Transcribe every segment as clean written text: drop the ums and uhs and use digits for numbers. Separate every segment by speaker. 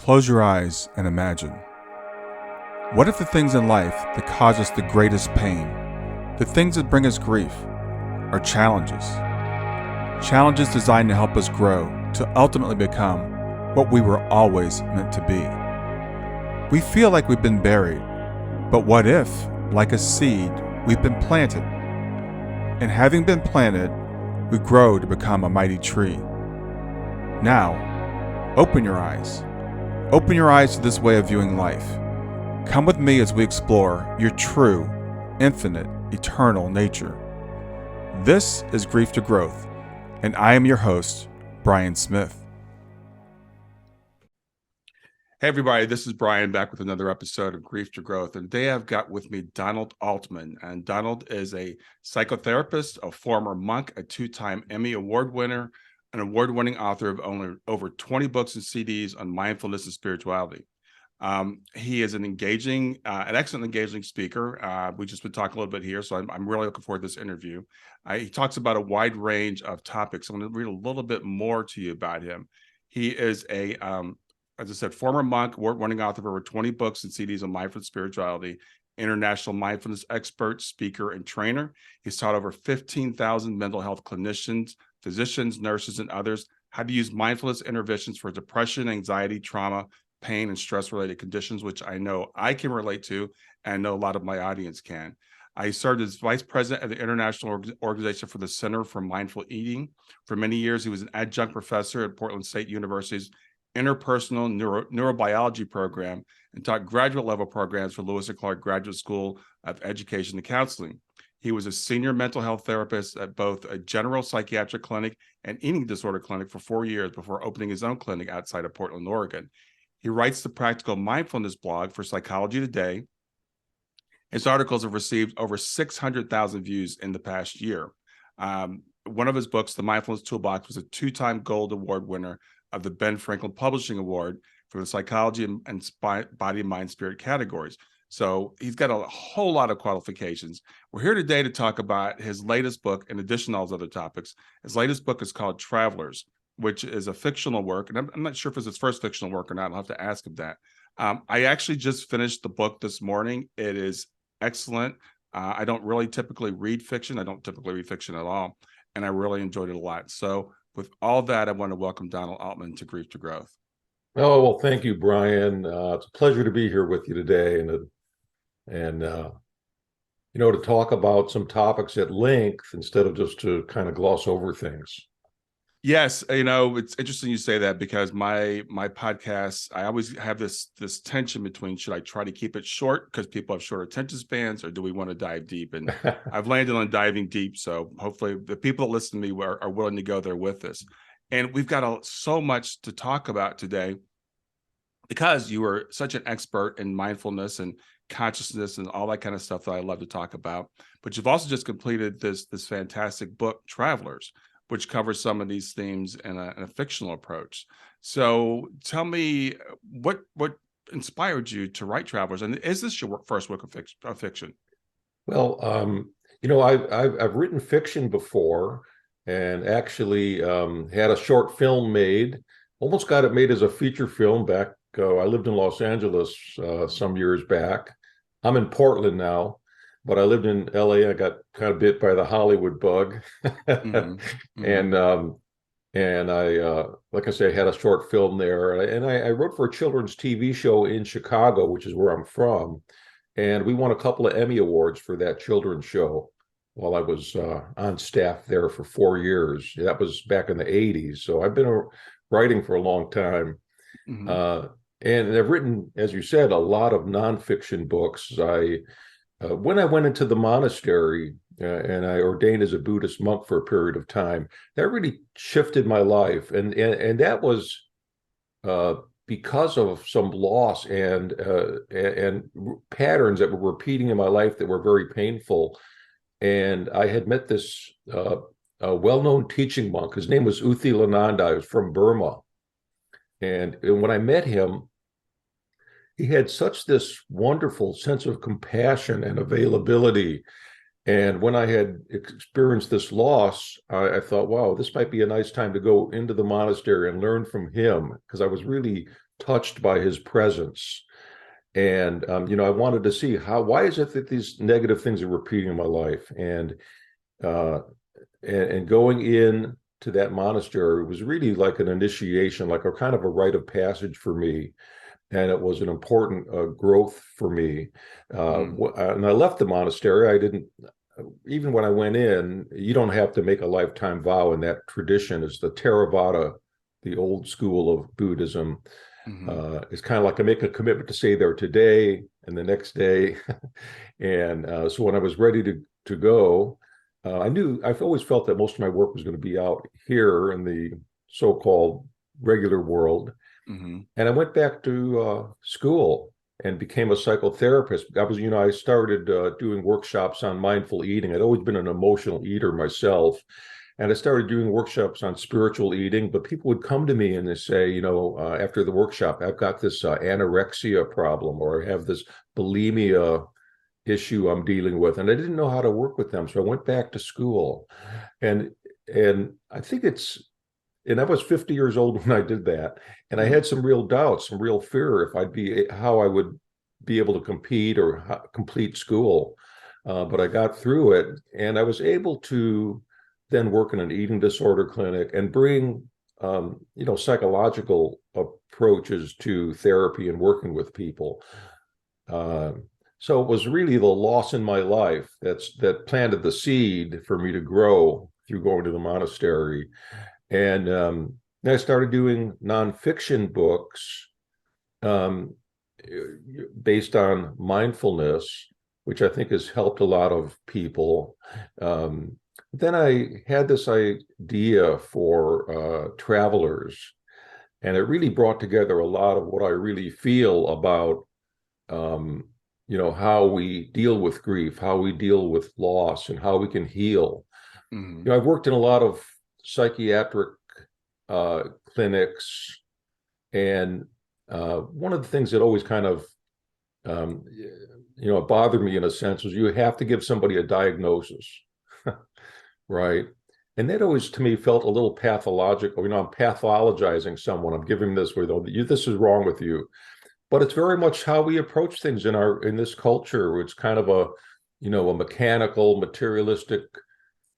Speaker 1: Close your eyes and imagine. What if the things in life that cause us the greatest pain, the things that bring us grief, are challenges? Challenges designed to help us grow, to ultimately become what we were always meant to be. We feel like we've been buried, but what if, like a seed, we've been planted? And having been planted, we grow to become a mighty tree. Now, open your eyes. Open your eyes to this way of viewing life. Come with me as we explore your true, infinite, eternal nature. This is Grief to Growth, and I am your host, Brian Smith. Hey everybody, this is Brian back with another episode of Grief to Growth, and today I've got with me Donald Altman, and Donald is a psychotherapist, a former monk, a two-time Emmy Award winner, an award-winning author of over 20 books and CDs on mindfulness and spirituality. He is an excellent engaging speaker. We just been talking a little bit here, so I'm really looking forward to this interview. He talks about a wide range of topics. I'm going to read a little bit more to you about him. He is as I said, former monk, award-winning author of over 20 books and CDs on mindfulness spirituality, international mindfulness expert, speaker, and trainer. He's taught over 15,000 mental health clinicians, physicians, nurses, and others how to use mindfulness interventions for depression, anxiety, trauma, pain, and stress-related conditions, which I know I can relate to, and I know a lot of my audience can. I served as vice president of the International Organization for the Center for Mindful Eating. For many years, he was an adjunct professor at Portland State University's interpersonal neurobiology program and taught graduate level programs for Lewis and Clark Graduate School of Education and Counseling. He was a senior mental health therapist at both a general psychiatric clinic and eating disorder clinic for 4 years before opening his own clinic outside of Portland, Oregon. He writes the Practical Mindfulness blog for Psychology Today. His articles have received over 600,000 views in the past year. One of his books, The Mindfulness Toolbox, was a two-time Gold Award winner of the Ben Franklin Publishing Award for the psychology and body, mind, spirit categories. So he's got a whole lot of qualifications. We're here today to talk about his latest book, in addition to all those other topics. His latest book is called Travelers, which is a fictional work. And I'm not sure if it's his first fictional work or not. I'll have to ask him that. I actually just finished the book this morning. It is excellent. I don't really typically read fiction. I don't typically read fiction at all. And I really enjoyed it a lot. So with all that, I want to welcome Donald Altman to Grief to Growth.
Speaker 2: Oh, well, thank you, Brian. It's a pleasure to be here with you today and to talk about some topics at length instead of just to kind of gloss over things.
Speaker 1: Yes, it's interesting you say that because my podcast, I always have this tension between should I try to keep it short because people have short attention spans, or do we want to dive deep? And I've landed on diving deep, so hopefully the people that listen to me are willing to go there with us. And we've got so much to talk about today because you are such an expert in mindfulness and consciousness and all that kind of stuff that I love to talk about. But you've also just completed this fantastic book, Travelers, which covers some of these themes in a fictional approach. So tell me, what inspired you to write Travelers? And is this your first work of fiction?
Speaker 2: Well, I've written fiction before and actually had a short film made, almost got it made as a feature film back. I lived in Los Angeles some years back. I'm in Portland now. But I lived in LA. I got kind of bit by the Hollywood bug. Mm-hmm. And I, like I say, I had a short film there. And I wrote for a children's TV show in Chicago, which is where I'm from. And we won a couple of Emmy Awards for that children's show while I was on staff there for 4 years. That was back in the 80s. So I've been writing for a long time. Mm-hmm. And I've written, as you said, a lot of nonfiction books. When I went into the monastery and I ordained as a Buddhist monk for a period of time, that really shifted my life. And that was because of some loss and patterns that were repeating in my life that were very painful. And I had met this a well-known teaching monk. His name was Uthilananda. He was from Burma. And when I met him, he had such this wonderful sense of compassion and availability. And when I had experienced this loss, I thought, wow, this might be a nice time to go into the monastery and learn from him, because I was really touched by his presence. And I wanted to see why is it that these negative things are repeating in my life? Uh, and going in to that monastery was really like an initiation, like a kind of a rite of passage for me. And it was an important growth for me. And I left the monastery. I didn't, even when I went in, you don't have to make a lifetime vow in that tradition. It's the Theravada, the old school of Buddhism. It's kind of like I make a commitment to stay there today and the next day. And so when I was ready to go, I've always felt that most of my work was going to be out here in the so-called regular world. And I went back to school and became a psychotherapist. I started doing workshops on mindful eating. I'd always been an emotional eater myself. And I started doing workshops on spiritual eating, but people would come to me and they say, after the workshop, I've got this anorexia problem, or I have this bulimia issue I'm dealing with. And I didn't know how to work with them. So I went back to school. And I think and I was 50 years old when I did that. And I had some real doubts, some real fear how I would be able to compete or complete school. But I got through it, and I was able to then work in an eating disorder clinic and bring, psychological approaches to therapy and working with people. So it was really the loss in my life that planted the seed for me to grow through going to the monastery. And then I started doing nonfiction books based on mindfulness, which I think has helped a lot of people. Then I had this idea for travelers, and it really brought together a lot of what I really feel about, how we deal with grief, how we deal with loss, and how we can heal. I've worked in a lot of psychiatric clinics, and one of the things that always kind of bothered me in a sense was you have to give somebody a diagnosis, right? And that always to me felt a little pathological. I'm pathologizing someone. I'm giving this this is wrong with you. But it's very much how we approach things in this culture. It's kind of a mechanical, materialistic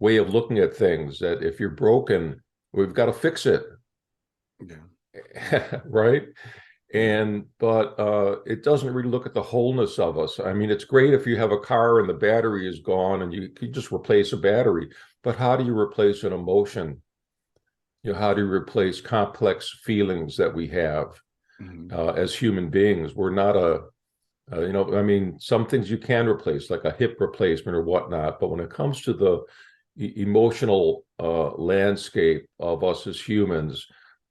Speaker 2: way of looking at things, that if you're broken, we've got to fix it. Yeah. Right. But it doesn't really look at the wholeness of us. I mean, it's great if you have a car and the battery is gone and you just replace a battery, but how do you replace an emotion? How do you replace complex feelings that we have as human beings? We're not some things you can replace, like a hip replacement or whatnot, but when it comes to the emotional landscape of us as humans,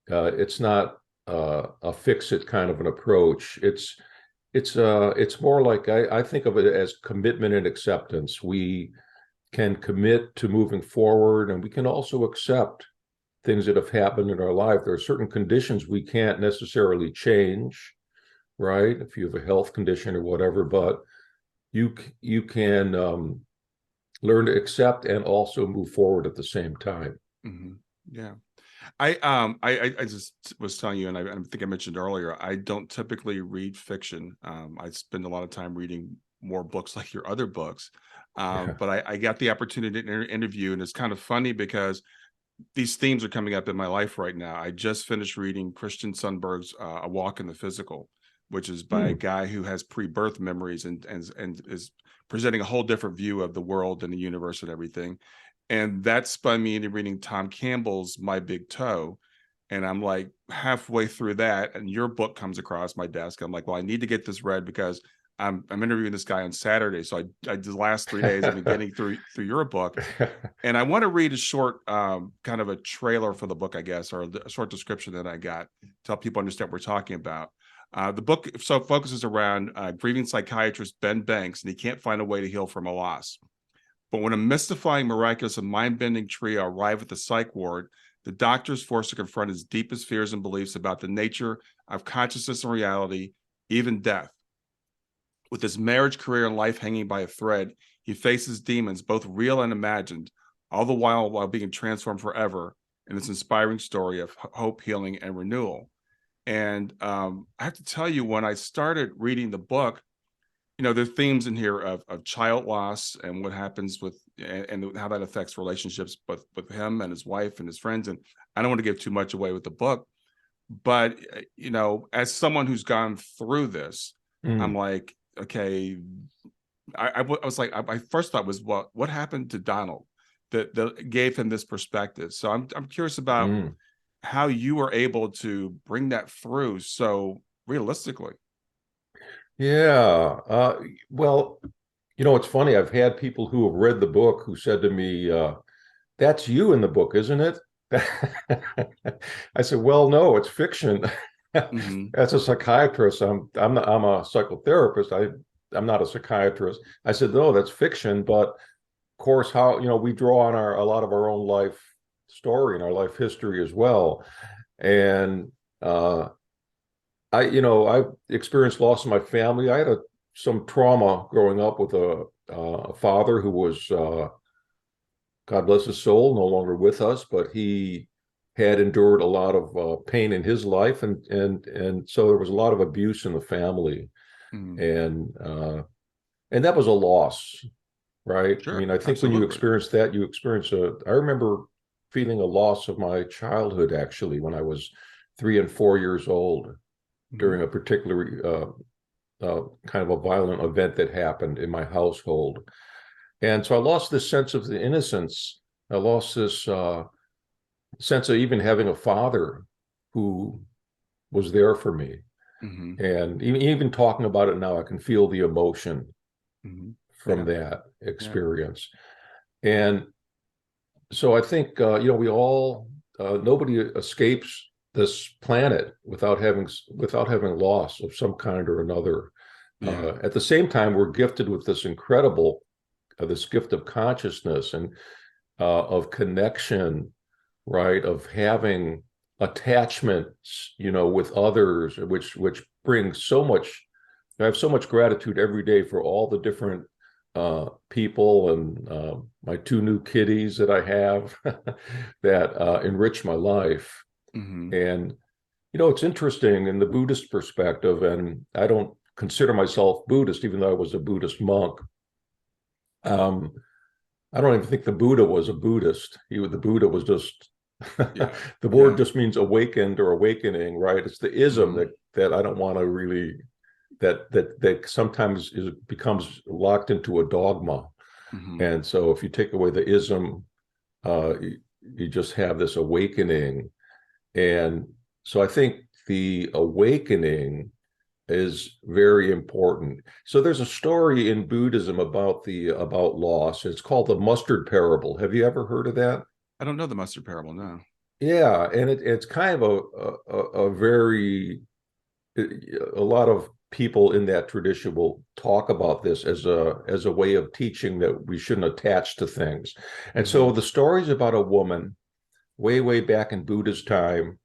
Speaker 2: it's not a fix-it kind of an approach. It's more like I think of it as commitment and acceptance. We can commit to moving forward, and we can also accept things that have happened in our life. There are certain conditions we can't necessarily change, right? If you have a health condition or whatever, but you can learn to accept and also move forward at the same time.
Speaker 1: Yeah. I just was telling you, and I think I mentioned earlier, I don't typically read fiction. I spend a lot of time reading more books like your other books. But I got the opportunity to interview, and it's kind of funny because these themes are coming up in my life right now. I just finished reading Christian Sundberg's A Walk in the Physical, which is by a guy who has pre-birth memories and is presenting a whole different view of the world and the universe and everything. And that spun me into reading Tom Campbell's My Big Toe. And I'm like halfway through that, and your book comes across my desk. I'm like, well, I need to get this read because I'm interviewing this guy on Saturday. So I the last 3 days I've been getting through your book. And I want to read a short kind of a trailer for the book, I guess, or a short description that I got to help people understand what we're talking about. The book focuses around grieving psychiatrist Ben Banks, and he can't find a way to heal from a loss. But when a mystifying, miraculous, and mind-bending trio arrive at the psych ward, the doctor is forced to confront his deepest fears and beliefs about the nature of consciousness and reality, even death. With his marriage, career, and life hanging by a thread, he faces demons, both real and imagined, all the while being transformed forever in this inspiring story of hope, healing, and renewal. And I have to tell you, when I started reading the book, there are themes in here of child loss and what happens with and how that affects relationships with him and his wife and his friends. And I don't want to give too much away with the book, but as someone who's gone through this, I'm
Speaker 2: Mm,
Speaker 1: like, okay, I was like, I first thought was what happened to Donald that gave him this perspective. So I'm curious about
Speaker 2: mm.
Speaker 1: how you were able to bring that through so realistically.
Speaker 2: Yeah. Well, it's funny. I've had people who have read the book who said to me, that's you in the book, isn't it? I said, well, no, it's fiction.
Speaker 1: Mm-hmm.
Speaker 2: As a psychiatrist, I'm a psychotherapist. I'm not a psychiatrist. I said, no, that's fiction. But of course, how, we draw on a lot of our own life story and our life history as well. And I've experienced loss in my family. I had some trauma growing up with a father who was, God bless his soul, no longer with us, but he had endured a lot of pain in his life, and so there was a lot of abuse in the family,
Speaker 1: Mm-hmm.
Speaker 2: and that was a loss, right? I
Speaker 1: Sure,
Speaker 2: mean, I think when you
Speaker 1: absolutely.
Speaker 2: experience that, you experience I remember feeling a loss of my childhood actually when I was 3 and 4 years old
Speaker 1: Mm-hmm.
Speaker 2: during a particular kind of a violent event that happened in my household. And so I lost this sense of the innocence. I lost this sense of even having a father who was there for me.
Speaker 1: Mm-hmm.
Speaker 2: And even talking about it now, I can feel the emotion
Speaker 1: Mm-hmm.
Speaker 2: from
Speaker 1: Yeah,
Speaker 2: that
Speaker 1: yeah.
Speaker 2: experience. And so I think, we all, nobody escapes this planet without having loss of some kind or another.
Speaker 1: Yeah.
Speaker 2: At the same time, we're gifted with this gift of consciousness and of connection, right? Of having attachments, with others, which brings so much. I have so much gratitude every day for all the different people and my two new kitties that I have that enrich my life.
Speaker 1: Mm-hmm.
Speaker 2: And it's interesting in the Buddhist perspective, and I don't consider myself Buddhist, even though I was a Buddhist monk. Um, I don't even think the Buddha was a Buddhist. The Buddha was just
Speaker 1: Yeah.
Speaker 2: the word
Speaker 1: Yeah.
Speaker 2: just means awakened or awakening, right? It's the ism
Speaker 1: Mm-hmm.
Speaker 2: that I don't want to really that sometimes becomes locked into a dogma.
Speaker 1: Mm-hmm.
Speaker 2: And so if you take away the ism, you just have this awakening. And so I think the awakening is very important. So there's a story in Buddhism about loss. It's called the mustard parable. Have you ever heard of that?
Speaker 1: I don't know the mustard parable. No.
Speaker 2: Yeah, and it's kind of a very a lot of people in that tradition will talk about this as a way of teaching that we shouldn't attach to things. And
Speaker 1: Mm-hmm.
Speaker 2: so the story is about a woman way back in Buddha's time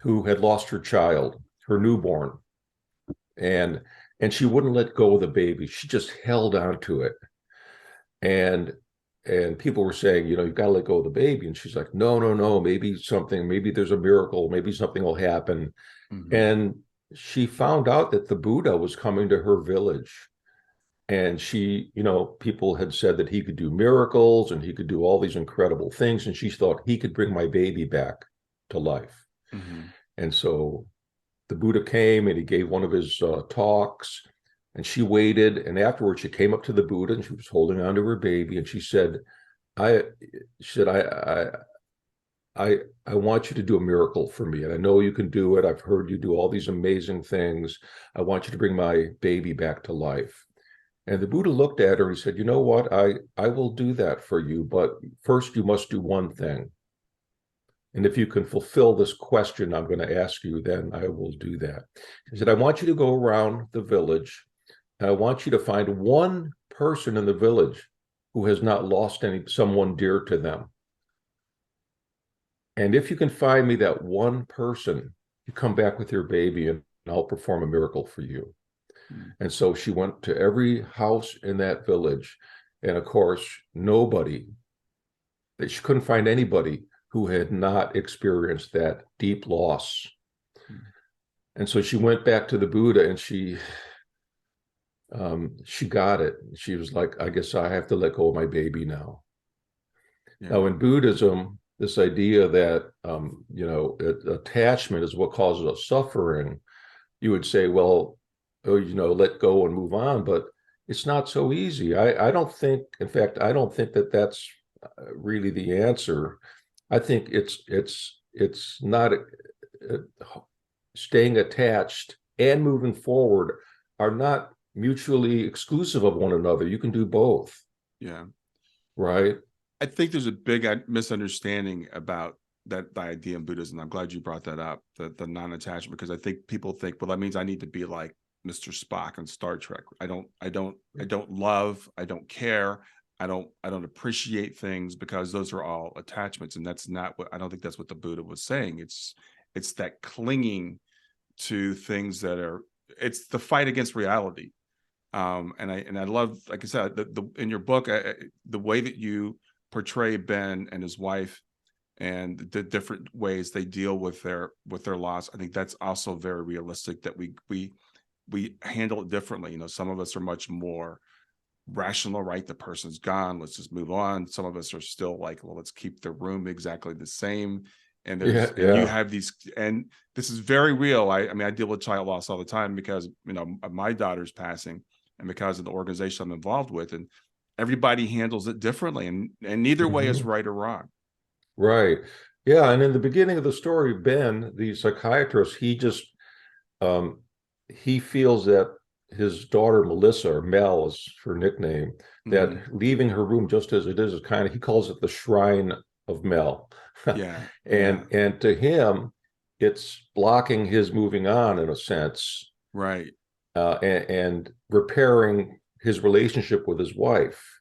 Speaker 2: who had lost her child, her newborn, and she wouldn't let go of the baby. She just held on to it. And people were saying, you've got to let go of the baby. And she's like, no, no, no, maybe there's a miracle, maybe something will happen.
Speaker 1: Mm-hmm.
Speaker 2: And she found out that the Buddha was coming to her village. And people had said that he could do miracles and he could do all these incredible things. And she thought he could bring my baby back to life.
Speaker 1: Mm-hmm.
Speaker 2: And so the Buddha came and he gave one of his talks, and she waited. And afterwards, she came up to the Buddha and she was holding on to her baby, and she said, "I said I want you to do a miracle for me, and I know you can do it. I've heard you do all these amazing things. I want you to bring my baby back to life." And the Buddha looked at her and he said, "You know what? I will do that for you, but first you must do one thing. And if you can fulfill this question I'm going to ask you, then I will do that." He said, "I want you to go around the village. And I want you to find one person in the village who has not lost someone dear to them. And if you can find me that one person, you come back with your baby and I'll perform a miracle for you." And so she went to every house in that village. And of course, she couldn't find anybody who had not experienced that deep loss. And so she went back to the Buddha, and she got it. She was like, I guess I have to let go of my baby now.
Speaker 1: Yeah.
Speaker 2: Now, in Buddhism, this idea that attachment is what causes us suffering, you would say, well, oh, let go and move on, but it's not so easy. I don't think, in fact, I don't think that that's really the answer. I think it's not staying attached and moving forward are not mutually exclusive of one another. You can do both,
Speaker 1: Yeah.
Speaker 2: right?
Speaker 1: I think there's a big misunderstanding about that the idea in Buddhism. I'm glad you brought that up, the non-attachment, because I think people think, well, that means I need to be like Mr. Spock on Star Trek. I don't love, I don't care, I don't appreciate things, because those are all attachments, and that's not what, I don't think that's what the Buddha was saying. It's that clinging to things that are, it's the fight against reality. And I love, like I said, the in your book, the way that you portray Ben and his wife and the different ways they deal with their loss. I think that's also very realistic, that we handle it differently. Some of us are much more rational, right? The person's gone, let's just move on. Some of us are still like, well, let's keep the room exactly the same. And
Speaker 2: Yeah,
Speaker 1: and you
Speaker 2: yeah.
Speaker 1: have these, and this is very real. I mean, I deal with child loss all the time, because of my daughter's passing, and because of the organization I'm involved with, and everybody handles it differently, and neither way is
Speaker 2: Mhm.
Speaker 1: right or wrong.
Speaker 2: Right. Yeah. And in the beginning of the story, Ben, the psychiatrist, um, he feels that his daughter, Melissa, or Mel is her nickname, that
Speaker 1: Mm-hmm.
Speaker 2: leaving her room just as it is kind of, he calls it the shrine of Mel.
Speaker 1: Yeah, yeah,
Speaker 2: And to him, it's blocking his moving on in a sense,
Speaker 1: right,
Speaker 2: and repairing his relationship with his wife,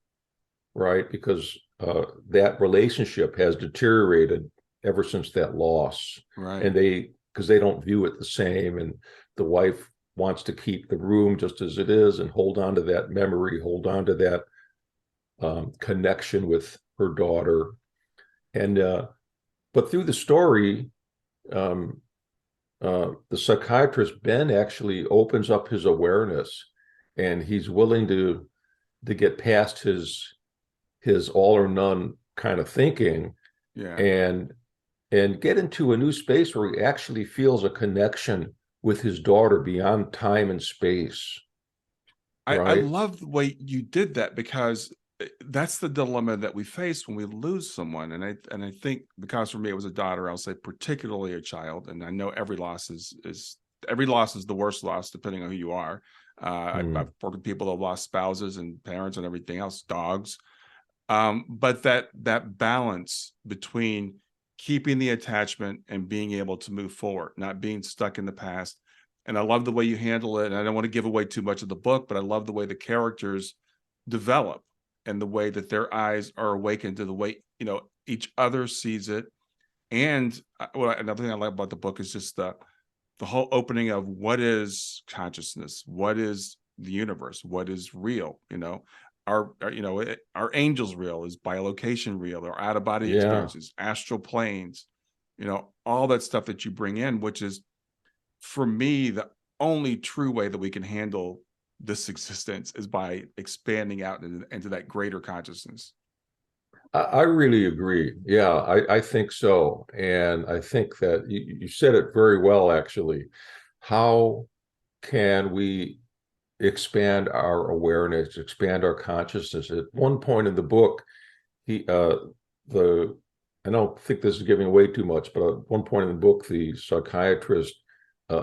Speaker 2: right? Because that relationship has deteriorated ever since that loss,
Speaker 1: right,
Speaker 2: and because they don't view it the same, and the wife wants to keep the room just as it is and hold on to that memory, hold on to that connection with her daughter, and but through the story, um, the psychiatrist Ben actually opens up his awareness, and he's willing to get past his all or none kind of thinking,
Speaker 1: yeah.
Speaker 2: and get into a new space where he actually feels a connection with his daughter beyond time and space,
Speaker 1: I
Speaker 2: right?
Speaker 1: love the way you did that, because that's the dilemma that we face when we lose someone. And I think, because for me it was a daughter, I'll say particularly a child, and I know every loss is every loss is the worst loss depending on who you are. I've worked with people that have lost spouses and parents and everything else, dogs. But that balance between keeping the attachment and being able to move forward, not being stuck in the past. And I love the way you handle it. And I don't want to give away too much of the book, but I love the way the characters develop, and the way that their eyes are awakened to the way each other sees it. And another thing I like about the book is just the whole opening of what is consciousness, what is the universe, what is real. Our angels real, is bilocation real, or out of body
Speaker 2: Yeah.
Speaker 1: experiences, astral planes, all that stuff that you bring in, which is, for me, the only true way that we can handle this existence is by expanding out into that greater consciousness.
Speaker 2: I really agree. Yeah, I think so. And I think that you said it very well, actually. How can we expand our awareness, expand our consciousness? At one point in the book, he the I don't think this is giving away too much, but at one point in the book, the psychiatrist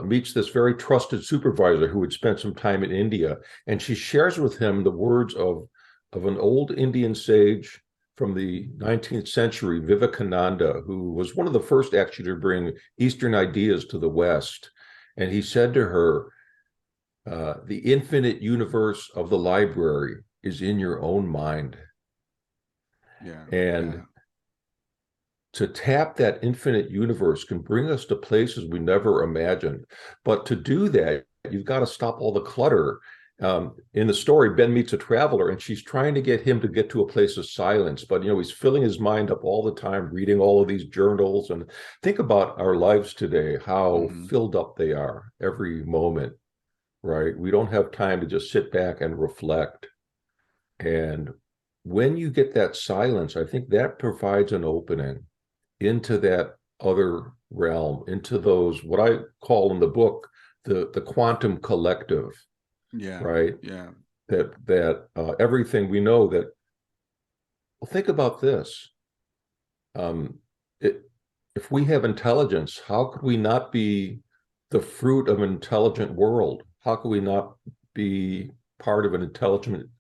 Speaker 2: meets this very trusted supervisor who had spent some time in India, and she shares with him the words of an old Indian sage from the 19th century, Vivekananda, who was one of the first actually to bring Eastern ideas to the West. And he said to her, the infinite universe of the library is in your own mind.
Speaker 1: Yeah,
Speaker 2: And
Speaker 1: yeah,
Speaker 2: to tap that infinite universe can bring us to places we never imagined. But to do that, you've got to stop all the clutter. In the story, Ben meets a traveler, and she's trying to get him to get to a place of silence. But he's filling his mind up all the time, reading all of these journals. And think about our lives today, how
Speaker 1: Hmm.
Speaker 2: filled up they are every moment, right? We don't have time to just sit back and reflect. And when you get that silence, I think that provides an opening into that other realm, into those, what I call in the book, the quantum collective,
Speaker 1: Yeah.
Speaker 2: right?
Speaker 1: Yeah.
Speaker 2: That everything we know that, well, think about this. Um, it, if we have intelligence, how could we not be the fruit of an intelligent world? How could we not be part of an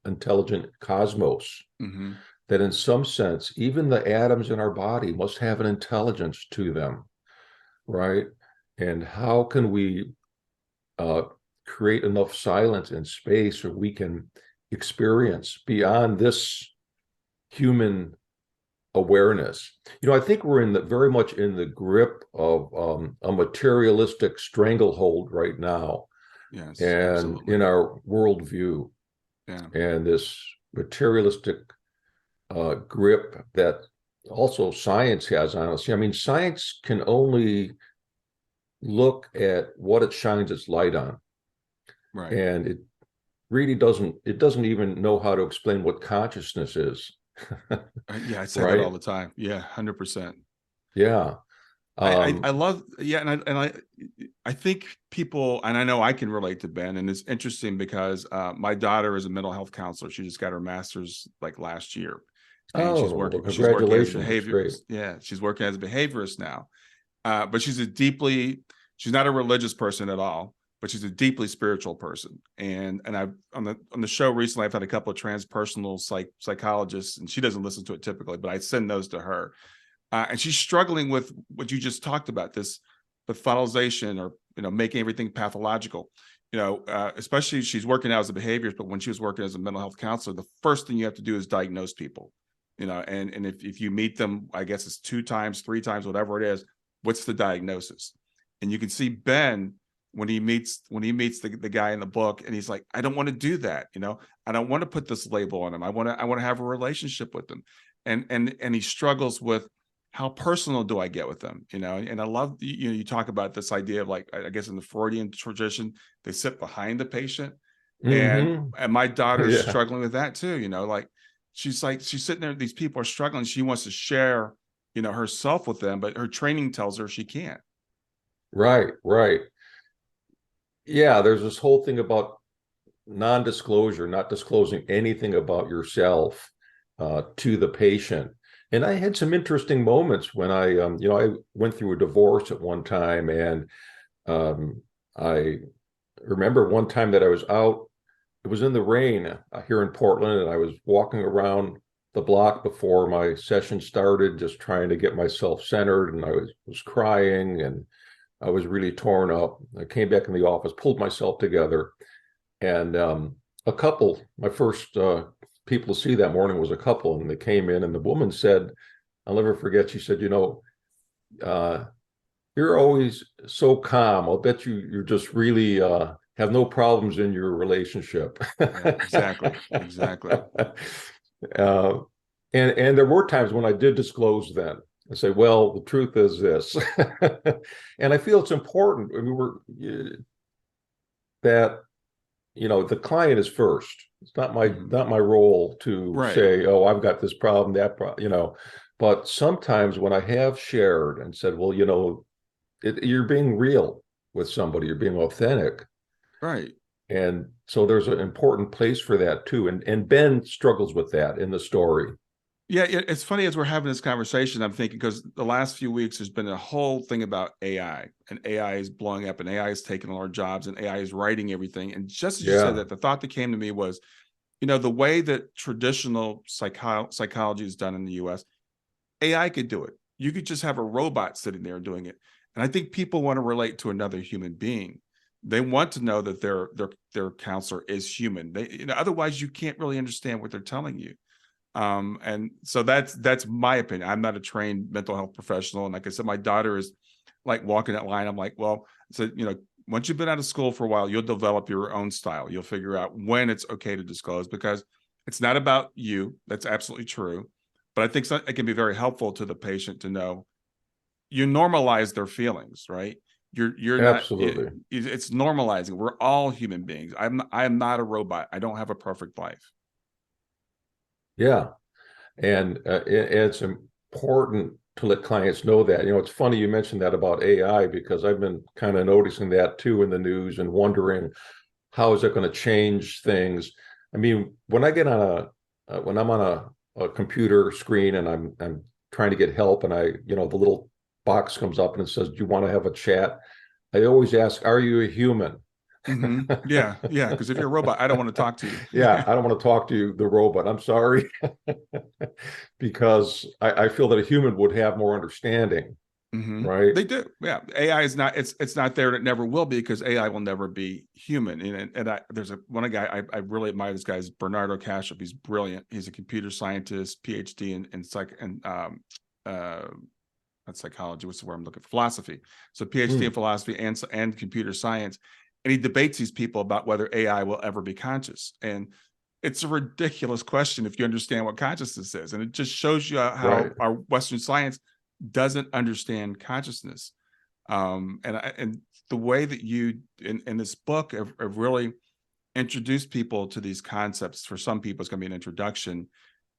Speaker 2: intelligent cosmos?
Speaker 1: Hmm.
Speaker 2: That in some sense, even the atoms in our body must have an intelligence to them, right? And how can we uh, create enough silence and space where we can experience beyond this human awareness? I think we're very much in the grip of a materialistic stranglehold right now,
Speaker 1: Yes,
Speaker 2: and
Speaker 1: absolutely.
Speaker 2: in our worldview,
Speaker 1: Yeah.
Speaker 2: and this materialistic grip that also science has on us. I mean, science can only look at what it shines its light on,
Speaker 1: Right.
Speaker 2: and it doesn't even know how to explain what consciousness is.
Speaker 1: Yeah, I say that all
Speaker 2: Right?
Speaker 1: the time. Yeah, 100%.
Speaker 2: Yeah.
Speaker 1: I
Speaker 2: um
Speaker 1: love, yeah, and I think people, and I know I can relate to Ben, and it's interesting because my daughter is a mental health counselor. She just got her master's like last year, and she's
Speaker 2: oh, well,
Speaker 1: working as a
Speaker 2: congratulations, that's great.
Speaker 1: behaviorist. Yeah, she's working as a behaviorist now. But she's not a religious person at all, but she's a deeply spiritual person. And I've on the show recently, I've had a couple of transpersonal psychologists, and she doesn't listen to it typically, but I send those to her. And she's struggling with what you just talked about, this pathologization, or making everything pathological. Especially she's working now as a behaviorist, but when she was working as a mental health counselor, the first thing you have to do is diagnose people. And if you meet them, I guess it's 2 times, 3 times, whatever it is, what's the diagnosis? And you can see Ben when he meets the guy in the book, and he's like, I don't want to do that. I don't want to put this label on him. I want to have a relationship with him. And he struggles with, how personal do I get with them? And I love, you talk about this idea of, like, I guess in the Freudian tradition, they sit behind the patient. And
Speaker 2: Hmm.
Speaker 1: and my daughter's
Speaker 2: Yeah.
Speaker 1: struggling with that too. She's sitting there, these people are struggling. She wants to share, herself with them, but her training tells her she can't.
Speaker 2: Right, right. Yeah, there's this whole thing about non-disclosure, not disclosing anything about yourself to the patient. And I had some interesting moments when I went through a divorce at one time, and I remember one time that I was out. It was in the rain here in Portland, and I was walking around the block before my session started, just trying to get myself centered, and I was crying, and I was really torn up. I came back in the office, pulled myself together, and a couple, my first people to see that morning was a couple, and they came in, and the woman said, I'll never forget, she said, uh, you're always so calm. I'll bet you're just really have no problems in your relationship.
Speaker 1: Yeah, exactly. Exactly.
Speaker 2: uh, and there were times when I did disclose then. I say, well, the truth is this. And I feel it's important. I mean, that the client is first. It's not my
Speaker 1: Hmm.
Speaker 2: not my role to
Speaker 1: Right.
Speaker 2: say, oh, I've got this problem, that problem. But sometimes when I have shared and said, well, you're being real with somebody, you're being authentic,
Speaker 1: Right.
Speaker 2: and so there's an important place for that too. And Ben struggles with that in the story.
Speaker 1: Yeah, it's funny as we're having this conversation, I'm thinking, because the last few weeks there's been a whole thing about AI, and AI is blowing up, and AI is taking all our jobs, and AI is writing everything. And just as you said
Speaker 2: Yeah.
Speaker 1: that, the thought that came to me was, the way that traditional psychology is done in the US, AI could do it. You could just have a robot sitting there doing it. And I think people want to relate to another human being. They want to know that their counselor is human. Otherwise you can't really understand what they're telling you. And so that's my opinion. I'm not a trained mental health professional, and like I said, my daughter is like walking that line. I'm like, well, so once you've been out of school for a while, you'll develop your own style. You'll figure out when it's okay to disclose, because it's not about you. That's absolutely true. But I think it can be very helpful to the patient to know you normalize their feelings, right? You're not,
Speaker 2: Absolutely.
Speaker 1: it's normalizing. We're all human beings. I am not a robot. I don't have a perfect life.
Speaker 2: Yeah. And it's important to let clients know that. It's funny you mentioned that about AI, because I've been kind of noticing that too in the news and wondering how is it going to change things. I mean, when I get on when I'm on a computer screen and I'm trying to get help, and the little box comes up and it says, "Do you want to have a chat?" I always ask, "Are you a human?"
Speaker 1: Yeah, yeah. Because if you're a robot, I don't want to talk to you.
Speaker 2: Yeah, I don't want to talk to you, the robot. I'm sorry. Because I feel that a human would have more understanding, right?
Speaker 1: They do. Yeah. AI is not, it's not there, and it never will be, because AI will never be human. And there's one guy I really admire. This guy is Bernardo Kashup. He's brilliant. He's a computer scientist, PhD in not psychology. What's the word I'm looking for? Philosophy. So PhD in philosophy and computer science. And he debates these people about whether AI will ever be conscious. And it's a ridiculous question if you understand what consciousness is. And it just shows you how
Speaker 2: Right.
Speaker 1: our Western science doesn't understand consciousness. And the way that you in this book have really introduced people to these concepts. For some people, it's going to be an introduction,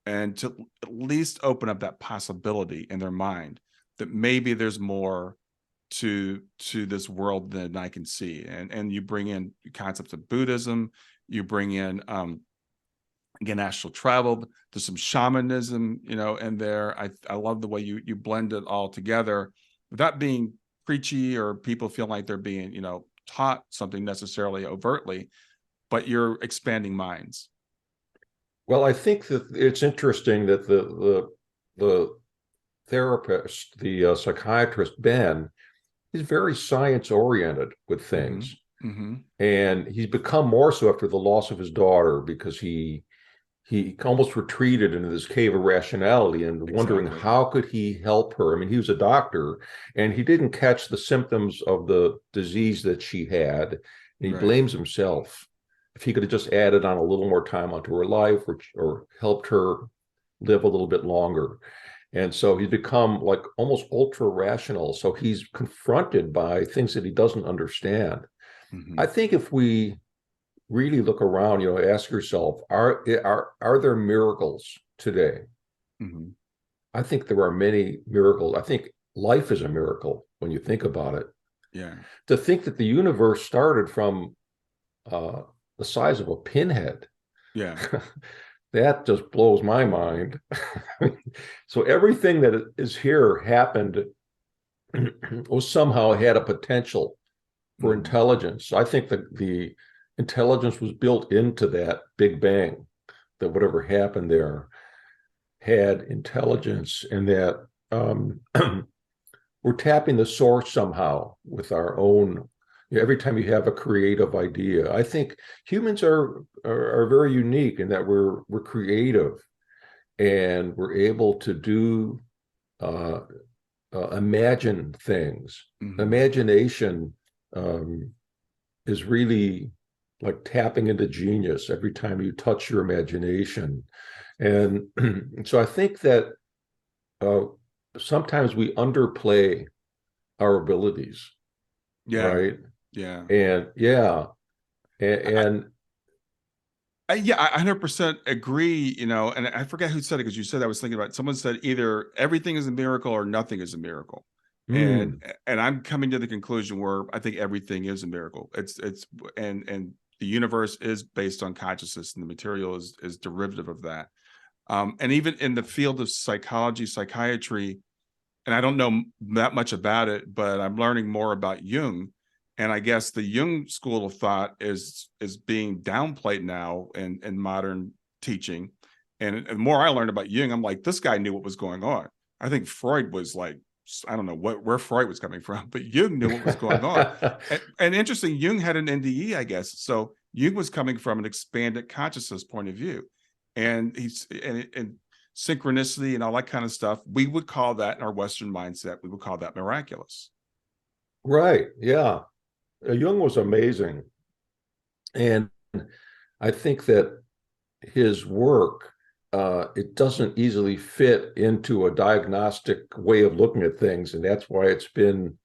Speaker 1: and to at least open up that possibility in their mind that maybe there's more to this world than I can see. And you bring in concepts of Buddhism, you bring in again astral travel, there's some shamanism, in there. I love the way you blend it all together without being preachy or people feel like they're being, taught something necessarily overtly, but you're expanding minds.
Speaker 2: Well, I think that it's interesting that the therapist, the psychiatrist Ben, is very science oriented with
Speaker 1: Mm-hmm.
Speaker 2: things,
Speaker 1: Mm-hmm.
Speaker 2: and he's become more so after the loss of his daughter, because he almost retreated into this cave of rationality and wondering
Speaker 1: Exactly.
Speaker 2: how could he help her. I mean, he was a doctor and he didn't catch the symptoms of the disease that she had, and he
Speaker 1: Right.
Speaker 2: blames himself. If he could have just added on a little more time onto her life, or helped her live a little bit longer. And so he's become like almost ultra rational. So he's confronted by things that he doesn't understand.
Speaker 1: Mm-hmm.
Speaker 2: I think if we really look around, ask yourself, are there miracles today?
Speaker 1: Mm-hmm.
Speaker 2: I think there are many miracles. I think life is a miracle when you think about it.
Speaker 1: Yeah.
Speaker 2: To think that the universe started from the size of a pinhead,
Speaker 1: Yeah.
Speaker 2: that just blows my mind. So everything that is here happened or somehow had a potential for
Speaker 1: Mm-hmm.
Speaker 2: intelligence. I think that the intelligence was built into that Big Bang, that whatever happened there had intelligence, and that we're tapping the source somehow with our own. Every time you have a creative idea, I think humans are very unique in that we're creative, and we're able to do uh, imagine things.
Speaker 1: Mm-hmm.
Speaker 2: Imagination is really like tapping into genius every time you touch your imagination. And so I think that uh, sometimes we underplay our abilities,
Speaker 1: Yeah.
Speaker 2: right?
Speaker 1: Yeah.
Speaker 2: And yeah, and
Speaker 1: Yeah, I 100% agree, and I forget who said it, because you said, I was thinking about it. Someone said either everything is a miracle or nothing is a miracle. And
Speaker 2: mm,
Speaker 1: and I'm coming to the conclusion where I think everything is a miracle. It's and the universe is based on consciousness, and the material is derivative of that. And even in the field of psychology, psychiatry, and I don't know that much about it, but I'm learning more about Jung. And I guess the Jung school of thought is being downplayed now in modern teaching. And the more I learned about Jung, I'm like, this guy knew what was going on. I think Freud was like, I don't know where Freud was coming from, but Jung knew what was going on. And interesting, Jung had an NDE, I guess. So Jung was coming from an expanded consciousness point of view. And and synchronicity and all that kind of stuff, we would call that, in our Western mindset, we would call that miraculous.
Speaker 2: right, yeah. Jung was amazing. And I think that his work, it doesn't easily fit into a diagnostic way of looking at things. And that's why it's been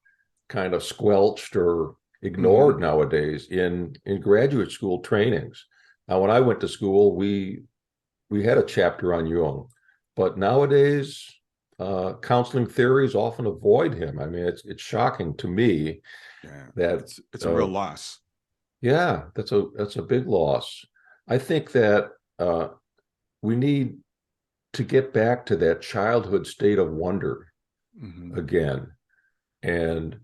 Speaker 2: kind of squelched or ignored nowadays in graduate school trainings. Now, when I went to school, we had a chapter on Jung, but nowadays counseling theories often avoid him. I mean, it's shocking to me
Speaker 1: Yeah,
Speaker 2: that
Speaker 1: it's a real loss.
Speaker 2: yeah, that's a big loss. I think that we need to get back to that childhood state of wonder again, and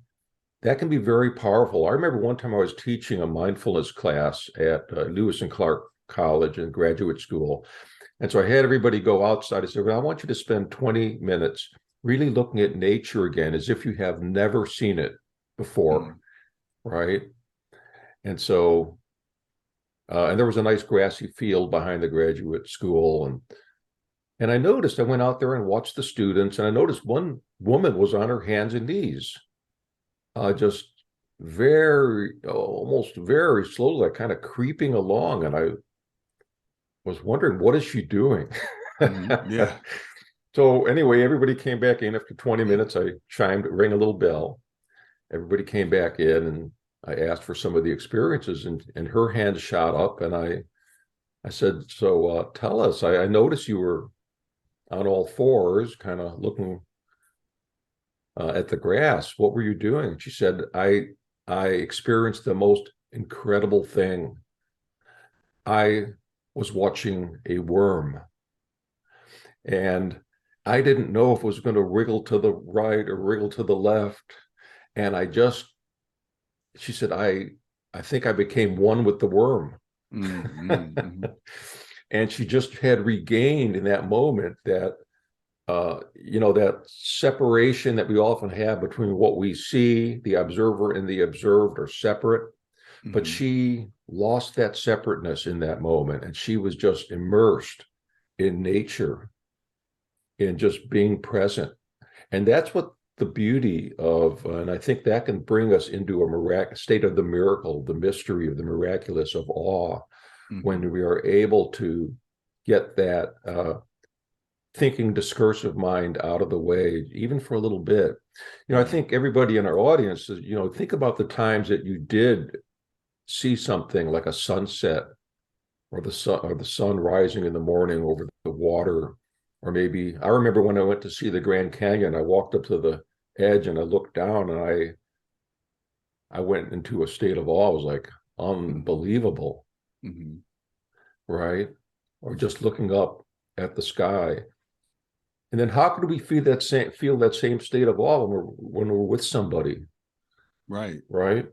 Speaker 2: that can be very powerful. I remember one time I was teaching a mindfulness class at Lewis and Clark College in graduate school. And so I had everybody go outside. I said, well, I want you to spend 20 minutes really looking at nature again as if you have never seen it before, right? And so, and there was a nice grassy field behind the graduate school. And I noticed, I went out there and watched the students, and I noticed one woman was on her hands and knees, just very, almost very slowly, like kind of creeping along. And I was wondering, what is she doing?
Speaker 1: Yeah.
Speaker 2: So anyway, everybody came back in after 20 minutes. I rang a little bell. Everybody came back in, and I asked for some of the experiences, and her hand shot up, and I said, so tell us, I noticed you were on all fours, kind of looking at the grass. What were you doing? She said, I experienced the most incredible thing. I was watching a worm, and I didn't know if it was going to wriggle to the right or wriggle to the left. And she said, I think I became one with the worm. And she just had regained in that moment that, that separation that we often have between what we see, the observer and the observed are separate. But she lost that separateness in that moment. And she was just immersed in nature, in just being present. And that's what the beauty of, and I think that can bring us into a state of the miracle, the mystery of the miraculous, of awe, when we are able to get that thinking discursive mind out of the way, even for a little bit. I think everybody in our audience is, think about the times that you did see something like a sunset, or the sun rising in the morning over the water. Or maybe, I remember when I went to see the Grand Canyon, I walked up to the edge and I looked down, and I went into a state of awe. It was like unbelievable, right? Or just looking up at the sky. And then how could we feel that same state of awe when we're with somebody?
Speaker 1: Right.
Speaker 2: Right.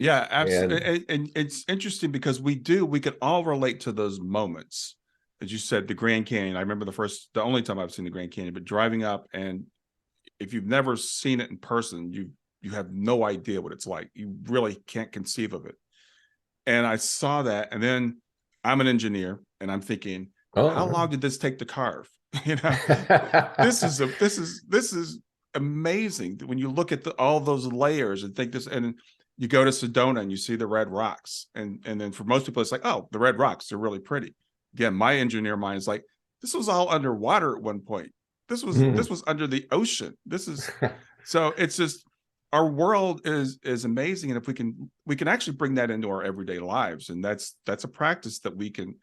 Speaker 1: Yeah,
Speaker 2: And
Speaker 1: absolutely. And it's interesting because we could all relate to those moments. As you said, the Grand Canyon. I remember the only time I've seen the Grand Canyon, but driving up, and if you've never seen it in person, you have no idea what it's like. You really can't conceive of it. And I saw that, and then I'm an engineer, and I'm thinking, how long did this take to carve? This is amazing when you look at all those layers and think this. And you go to Sedona and you see the red rocks, and then for most people it's like, oh, the red rocks, they're really pretty. Again, my engineer mind is like, this was all underwater at one point. This was under the ocean. So it's just, our world is amazing, and if we can actually bring that into our everyday lives, and that's a practice that we can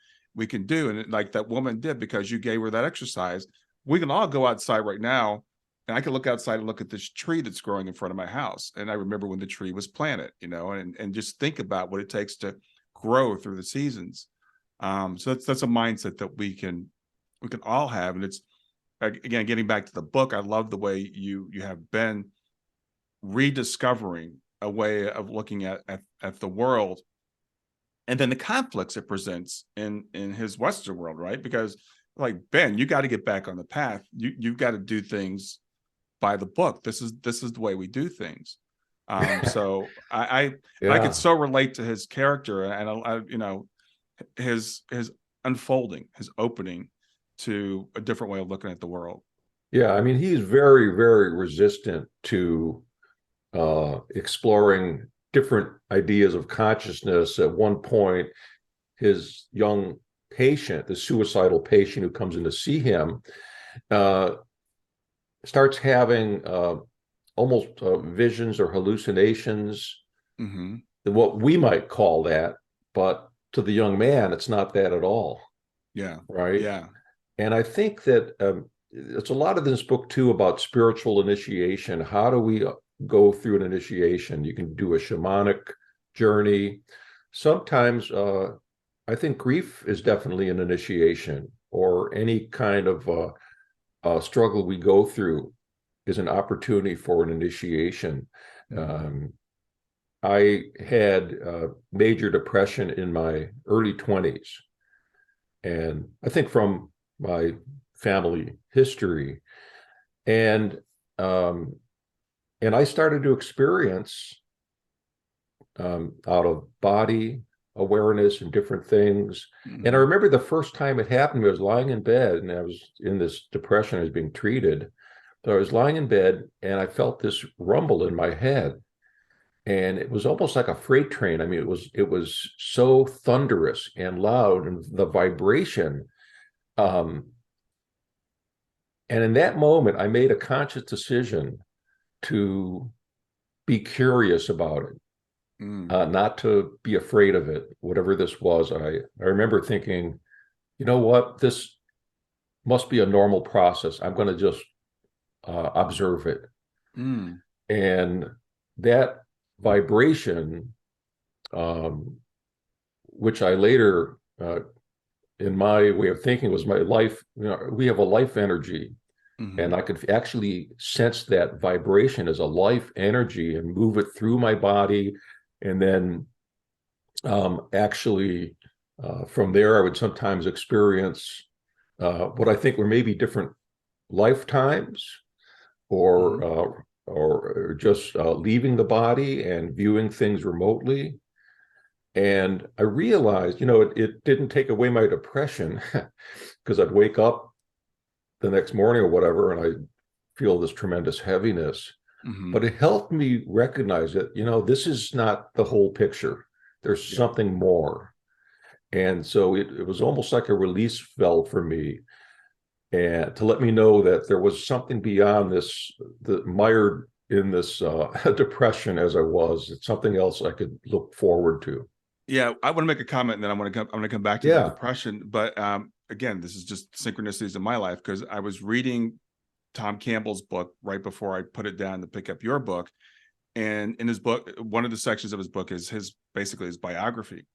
Speaker 1: do. And like that woman did, because you gave her that exercise, we can all go outside right now, and I can look outside and look at this tree that's growing in front of my house, and I remember when the tree was planted, and just think about what it takes to grow through the seasons. So that's a mindset that we can all have. And it's, again, getting back to the book, I love the way you have been rediscovering a way of looking at the world, and then the conflicts it presents in his Western world, right? Because, like, Ben, you got to get back on the path. You've got to do things by the book. This is the way we do things. So I could so relate to his character, and his unfolding, his opening to a different way of looking at the world.
Speaker 2: Yeah, I mean, he's very, very resistant to exploring different ideas of consciousness. At one point, his young patient, the suicidal patient who comes in to see him, uh, starts having almost visions or hallucinations,
Speaker 1: Mm-hmm.
Speaker 2: what we might call that, but to the young man, it's not that at all,
Speaker 1: Yeah.
Speaker 2: right?
Speaker 1: Yeah.
Speaker 2: And I think that it's a lot of this book too about spiritual initiation. How do we go through an initiation? You can do a shamanic journey. Sometimes I think grief is definitely an initiation, or any kind of struggle we go through is an opportunity for an initiation. Um, I had major depression in my early 20s. And I think from my family history, and um, and I started to experience out of body awareness and different things. And I
Speaker 1: Mm-hmm.
Speaker 2: remember the first time it happened, I was lying in bed and I was in this depression, I was being treated. So I was lying in bed and I felt this rumble in my head. And it was almost like a freight train. I mean, it was so thunderous and loud, and the vibration. Um, and in that moment, I made a conscious decision to be curious about it,
Speaker 1: Mm.
Speaker 2: not to be afraid of it, whatever this was. I remember thinking, you know what, this must be a normal process. I'm going to just observe it.
Speaker 1: Mm.
Speaker 2: And that vibration, um, which I later, in my way of thinking, was my life. You know, we have a life energy,
Speaker 1: Mm-hmm.
Speaker 2: and I could actually sense that vibration as a life energy and move it through my body. And then actually, from there, I would sometimes experience what I think were maybe different lifetimes,
Speaker 1: Mm-hmm.
Speaker 2: or just leaving the body and viewing things remotely. And I realized, it didn't take away my depression because I'd wake up the next morning or whatever, and I feel this tremendous heaviness.
Speaker 1: Mm-hmm.
Speaker 2: But it helped me recognize that, this is not the whole picture. There's
Speaker 1: Yeah.
Speaker 2: something more. And so it was almost like a release valve for me, and to let me know that there was something beyond this, the mired in this depression as I was. It's something else I could look forward to.
Speaker 1: Yeah, I want to make a comment, and then I'm going to come back to the
Speaker 2: Yeah.
Speaker 1: depression. But again, this is just synchronicities in my life, because I was reading Tom Campbell's book right before I put it down to pick up your book. And in his book, one of the sections of his book is basically his biography.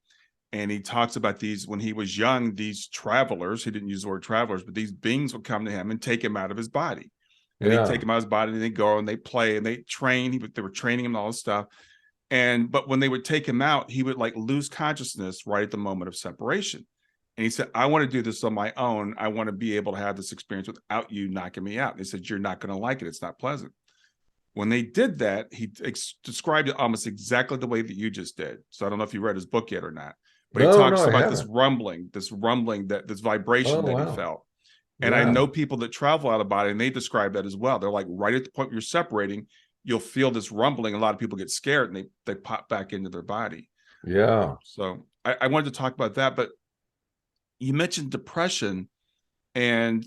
Speaker 1: And he talks about these, when he was young, these travelers, he didn't use the word travelers, but these beings would come to him and take him out of his body. And they take
Speaker 2: Yeah.
Speaker 1: him out of his body, and they go and they play and they train. They were training him and all this stuff. But when they would take him out, he would like lose consciousness right at the moment of separation. And he said, I want to do this on my own. I want to be able to have this experience without you knocking me out. And they said, you're not going to like it. It's not pleasant. When they did that, he described it almost exactly the way that you just did. So I don't know if you read his book yet or not, but he
Speaker 2: No, no,
Speaker 1: talks
Speaker 2: I
Speaker 1: about this
Speaker 2: haven't.
Speaker 1: rumbling, this vibration
Speaker 2: Oh,
Speaker 1: that he
Speaker 2: wow.
Speaker 1: felt. And I
Speaker 2: Yeah.
Speaker 1: know people that travel out of body, and they describe that as well. They're like, right at the point where you're separating, you'll feel this rumbling. A lot of people get scared and they pop back into their body.
Speaker 2: Yeah.
Speaker 1: So I wanted to talk about that, but you mentioned depression, and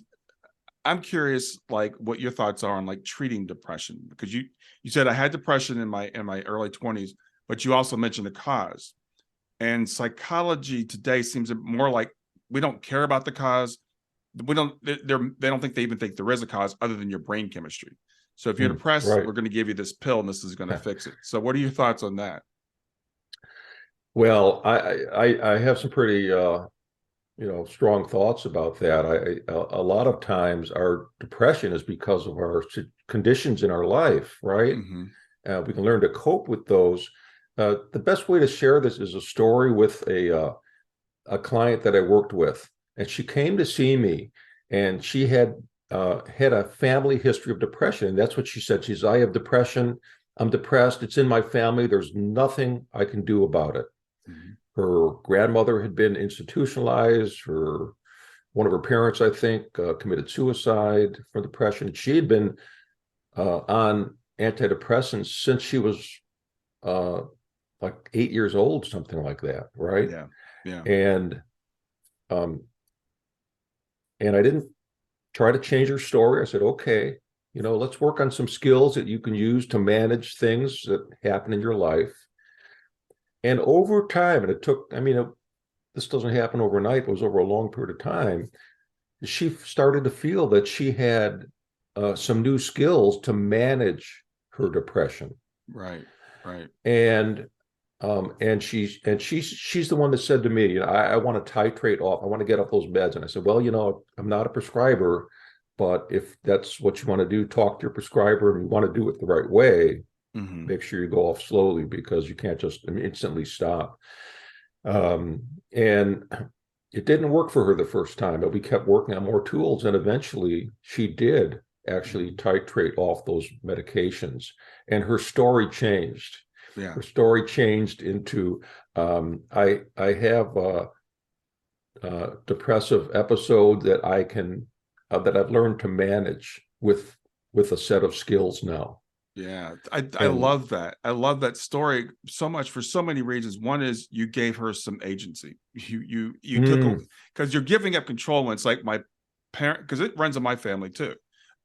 Speaker 1: I'm curious, like, what your thoughts are on like treating depression, because you said I had depression in my early 20s, but you also mentioned the cause. And psychology today seems more like we don't care about the cause. We don't. They don't think they even think there is a cause other than your brain chemistry. So if you're depressed,
Speaker 2: Right.
Speaker 1: we're going to give you this pill, and this is going to fix it. So what are your thoughts on that?
Speaker 2: Well, I have some pretty strong thoughts about that. A lot of times our depression is because of our conditions in our life, right?
Speaker 1: Mm-hmm.
Speaker 2: We can learn to cope with those. The best way to share this is a story with a client that I worked with, and she came to see me, and she had a family history of depression. That's what she said. She's, I have depression. I'm depressed. It's in my family. There's nothing I can do about it.
Speaker 1: Mm-hmm.
Speaker 2: Her grandmother had been institutionalized. One of her parents, I think, committed suicide from depression. She had been, uh, on antidepressants since she was, uh, like 8 years old, something like that, right?
Speaker 1: Yeah. Yeah.
Speaker 2: And um, and I didn't try to change her story. I said, okay, let's work on some skills that you can use to manage things that happen in your life. And over time, and it took, this doesn't happen overnight, it was over a long period of time. She started to feel that she had some new skills to manage her depression.
Speaker 1: Right. Right.
Speaker 2: And she's the one that said to me, I want to titrate off. I want to get off those meds. And I said, well, I'm not a prescriber, but if that's what you want to do, talk to your prescriber, and you want to do it the right way, make sure you go off slowly, because you can't just instantly stop. And it didn't work for her the first time, but we kept working on more tools, and eventually she did actually titrate off those medications, and her story changed.
Speaker 1: Yeah.
Speaker 2: Her story changed into I have a depressive episode that I can that I've learned to manage with a set of skills now.
Speaker 1: Yeah, I love that. I love that story so much for so many reasons. One is you gave her some agency. You took, because you're giving up control when it's like my parent, because it runs in my family too.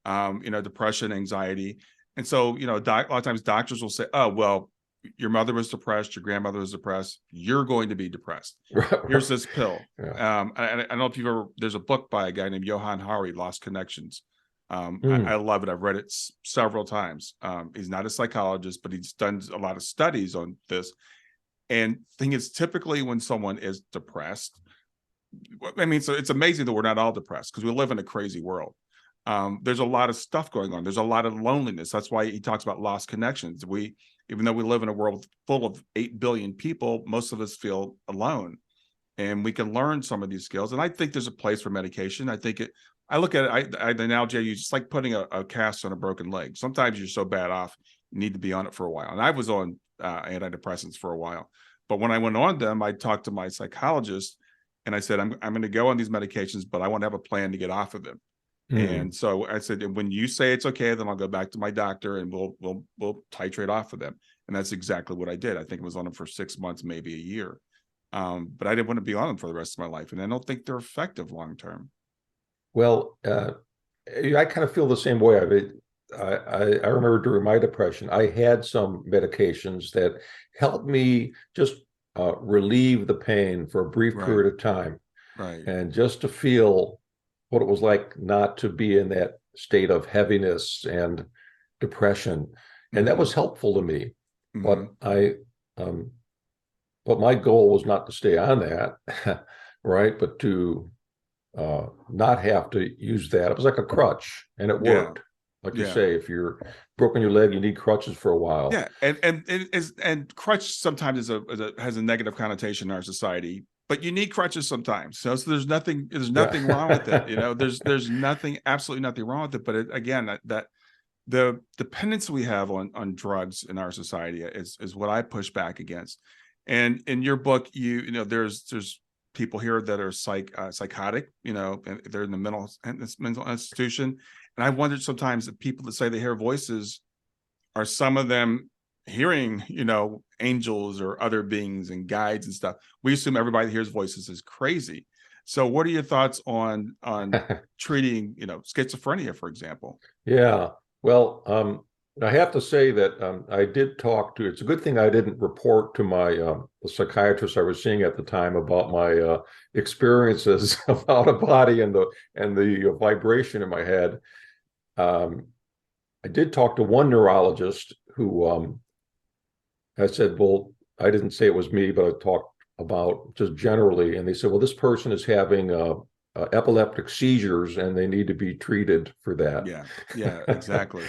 Speaker 1: Depression, anxiety. And so, a lot of times doctors will say, oh, well, your mother was depressed, your grandmother was depressed, you're going to be depressed. Here's this pill.
Speaker 2: Yeah.
Speaker 1: I don't know if you've ever, there's a book by a guy named Johann Hari, Lost Connections. I love it. I've read it several times. He's not a psychologist, but he's done a lot of studies on this. And the thing is, typically when someone is depressed, so it's amazing that we're not all depressed, because we live in a crazy world. There's a lot of stuff going on. There's a lot of loneliness. That's why he talks about lost connections. Even though we live in a world full of 8 billion people, most of us feel alone, and we can learn some of these skills. And I think there's a place for medication. I look at it, the analogy I use, just like putting a cast on a broken leg. Sometimes you're so bad off, you need to be on it for a while. And I was on antidepressants for a while. But when I went on them, I talked to my psychologist and I said, I'm going to go on these medications, but I want to have a plan to get off of them. And so I said, when you say it's okay, then I'll go back to my doctor and we'll titrate off of them. And that's exactly what I did. I think I was on them for 6 months, maybe a year. But I didn't want to be on them for the rest of my life. And I don't think they're effective long-term.
Speaker 2: Well, I kind of feel the same way. I remember during my depression, I had some medications that helped me just relieve the pain for a brief period of time.
Speaker 1: Right.
Speaker 2: And just to feel what it was like not to be in that state of heaviness and depression. And that was helpful to me. But but my goal was not to stay on that, right? But to not have to use that. It was like a crutch, and it worked. Like you say, if you're broken your leg, you need crutches for a while.
Speaker 1: Yeah, and crutch sometimes has a negative connotation in our society, but you need crutches sometimes. So there's nothing wrong with it. There's absolutely nothing wrong with it. But again, that the dependence we have on drugs in our society is what I push back against. And in your book, there's people here that are psychotic, and they're in the mental institution. And I wondered sometimes if people that say they hear voices, are some of them hearing, angels or other beings and guides and stuff. We assume everybody that hears voices is crazy. So what are your thoughts on treating, schizophrenia, for example?
Speaker 2: Yeah. Well, I have to say that I did talk to, it's a good thing I didn't report to my the psychiatrist I was seeing at the time about my experiences about a body and the vibration in my head. I did talk to one neurologist who I said, well, I didn't say it was me, but I talked about just generally. And they said, well, this person is having epileptic seizures and they need to be treated for that.
Speaker 1: Yeah, exactly.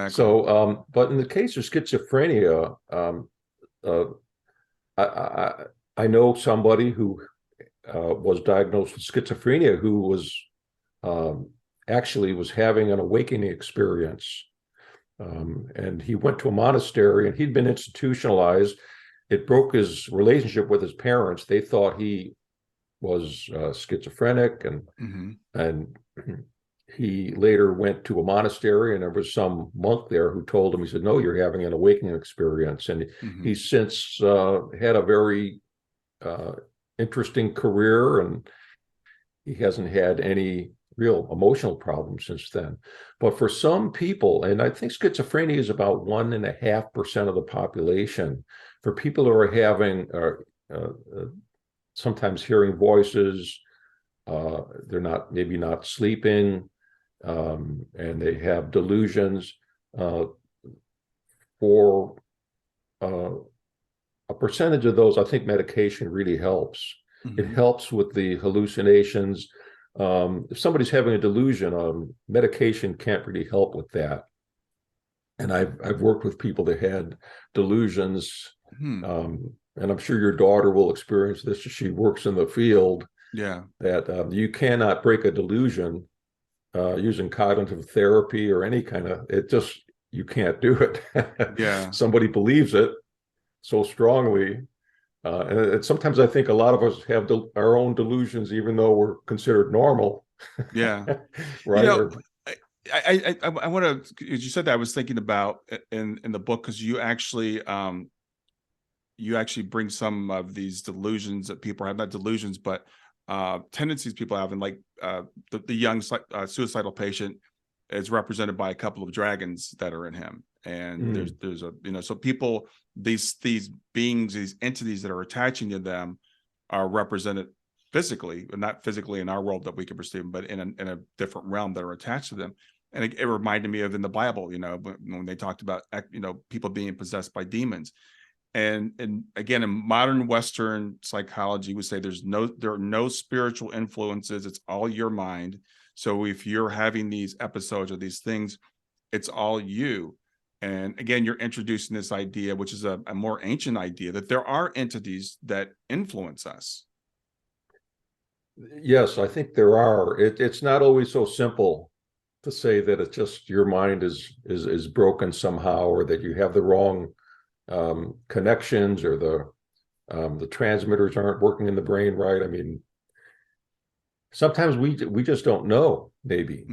Speaker 2: So, but in the case of schizophrenia, I know somebody who was diagnosed with schizophrenia who was actually was having an awakening experience. And he went to a monastery and he'd been institutionalized. It broke his relationship with his parents. They thought he was schizophrenic, and he later went to a monastery, and there was some monk there who told him, he said, no, you're having an awakening experience. And he's since had a very interesting career, and he hasn't had any real emotional problems since then. But for some people, and I think schizophrenia is about 1.5% of the population, for people who are having sometimes hearing voices, they're maybe not sleeping, and they have delusions. For a percentage of those, I think medication really helps. It helps with the hallucinations. If somebody's having a delusion, medication can't really help with that. And I've worked with people that had delusions, and I'm sure your daughter will experience this. She works in the field.
Speaker 1: Yeah.
Speaker 2: That you cannot break a delusion using cognitive therapy or any kind of, you can't do it.
Speaker 1: Yeah.
Speaker 2: Somebody believes it so strongly. And sometimes I think a lot of us have our own delusions, even though we're considered normal.
Speaker 1: Yeah.
Speaker 2: Right.
Speaker 1: I want to, as you said that, I was thinking about in the book, because you actually bring some of these delusions that people have, not delusions, but tendencies people have. And like the young suicidal patient is represented by a couple of dragons that are in him. And there's a, so people, these beings, these entities that are attaching to them are represented physically, but not physically in our world that we can perceive, but in a different realm that are attached to them. And it reminded me of in the Bible, when they talked about, people being possessed by demons. And again, in modern Western psychology, we say there are no spiritual influences. It's all your mind. So if you're having these episodes or these things, it's all you. And again, you're introducing this idea, which is a more ancient idea, that there are entities that influence us.
Speaker 2: Yes, I think there are. It's not always so simple to say that it's just your mind is broken somehow, or that you have the wrong connections, or the transmitters aren't working in the brain right. I mean, sometimes we just don't know. Maybe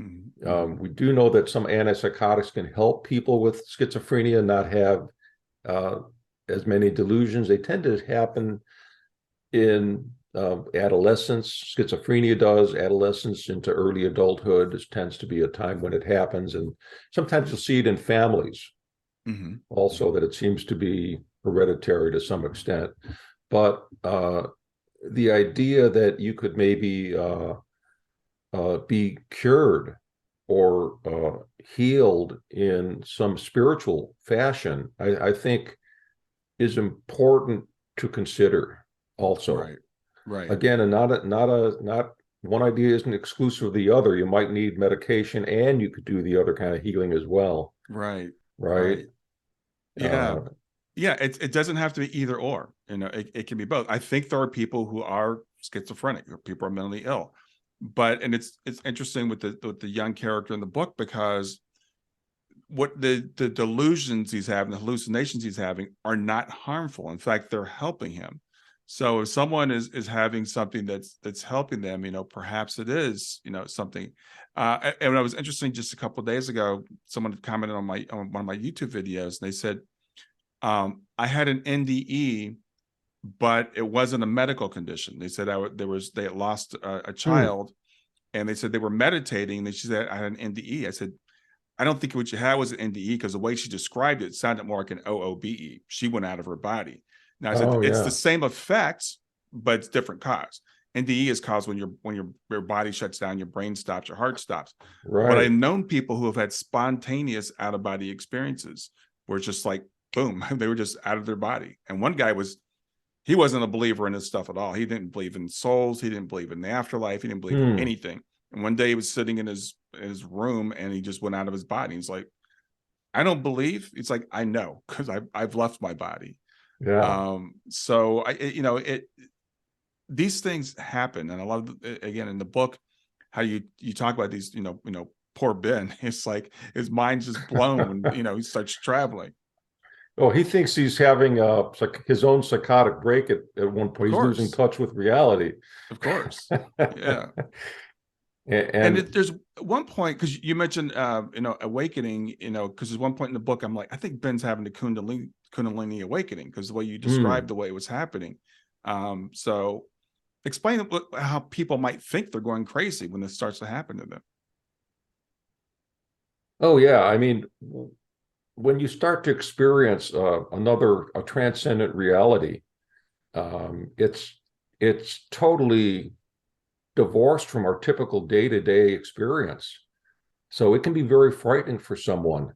Speaker 2: we do know that some antipsychotics can help people with schizophrenia not have as many delusions. They tend to happen in adolescence. Schizophrenia does. Adolescence into early adulthood tends to be a time when it happens, and sometimes you'll see it in families. Also, that it seems to be hereditary to some extent. But the idea that you could maybe be cured or healed in some spiritual fashion, I think is important to consider also.
Speaker 1: Right.
Speaker 2: Again, and not one idea isn't exclusive of the other. You might need medication, and you could do the other kind of healing as well.
Speaker 1: Right.
Speaker 2: Yeah.
Speaker 1: Yeah, it doesn't have to be either or. It can be both. I think there are people who are schizophrenic, or people are mentally ill, and it's interesting with the young character in the book, because what the delusions he's having, the hallucinations he's having, are not harmful. In fact, they're helping him. So if someone is having something that's helping them, perhaps it is, something. And it was interesting, just a couple of days ago, someone commented on one of my YouTube videos, and they said, I had an NDE, but it wasn't a medical condition. They said they had lost a child, and they said they were meditating. And she said, I had an NDE. I said, I don't think what you had was an NDE, because the way she described it sounded more like an OOBE. She went out of her body. Now I said, it's the same effects, but it's different cause. NDE is caused when your body shuts down, your brain stops, your heart stops.
Speaker 2: Right.
Speaker 1: But I've known people who have had spontaneous out of body experiences, where it's just like, boom, they were just out of their body. And one guy he wasn't a believer in this stuff at all. He didn't believe in souls. He didn't believe in the afterlife. He didn't believe in anything. And one day he was sitting in his room, and he just went out of his body. He's like, I don't believe. It's like, I know, because I've left my body.
Speaker 2: Yeah.
Speaker 1: So these things happen. And a lot of, again, in the book, how you talk about these, poor Ben, it's like his mind's just blown when, he starts traveling.
Speaker 2: Oh, he thinks he's having his own psychotic break at one point. He's losing touch with reality.
Speaker 1: Of course. Yeah. And
Speaker 2: And
Speaker 1: there's one point, because you mentioned, awakening, because there's one point in the book, I'm like, I think Ben's having the Kundalini awakening, because the way you described the way it was happening. So explain how people might think they're going crazy when this starts to happen to them.
Speaker 2: oh yeah, I mean, when you start to experience a transcendent reality, it's totally divorced from our typical day-to-day experience. So it can be very frightening for someone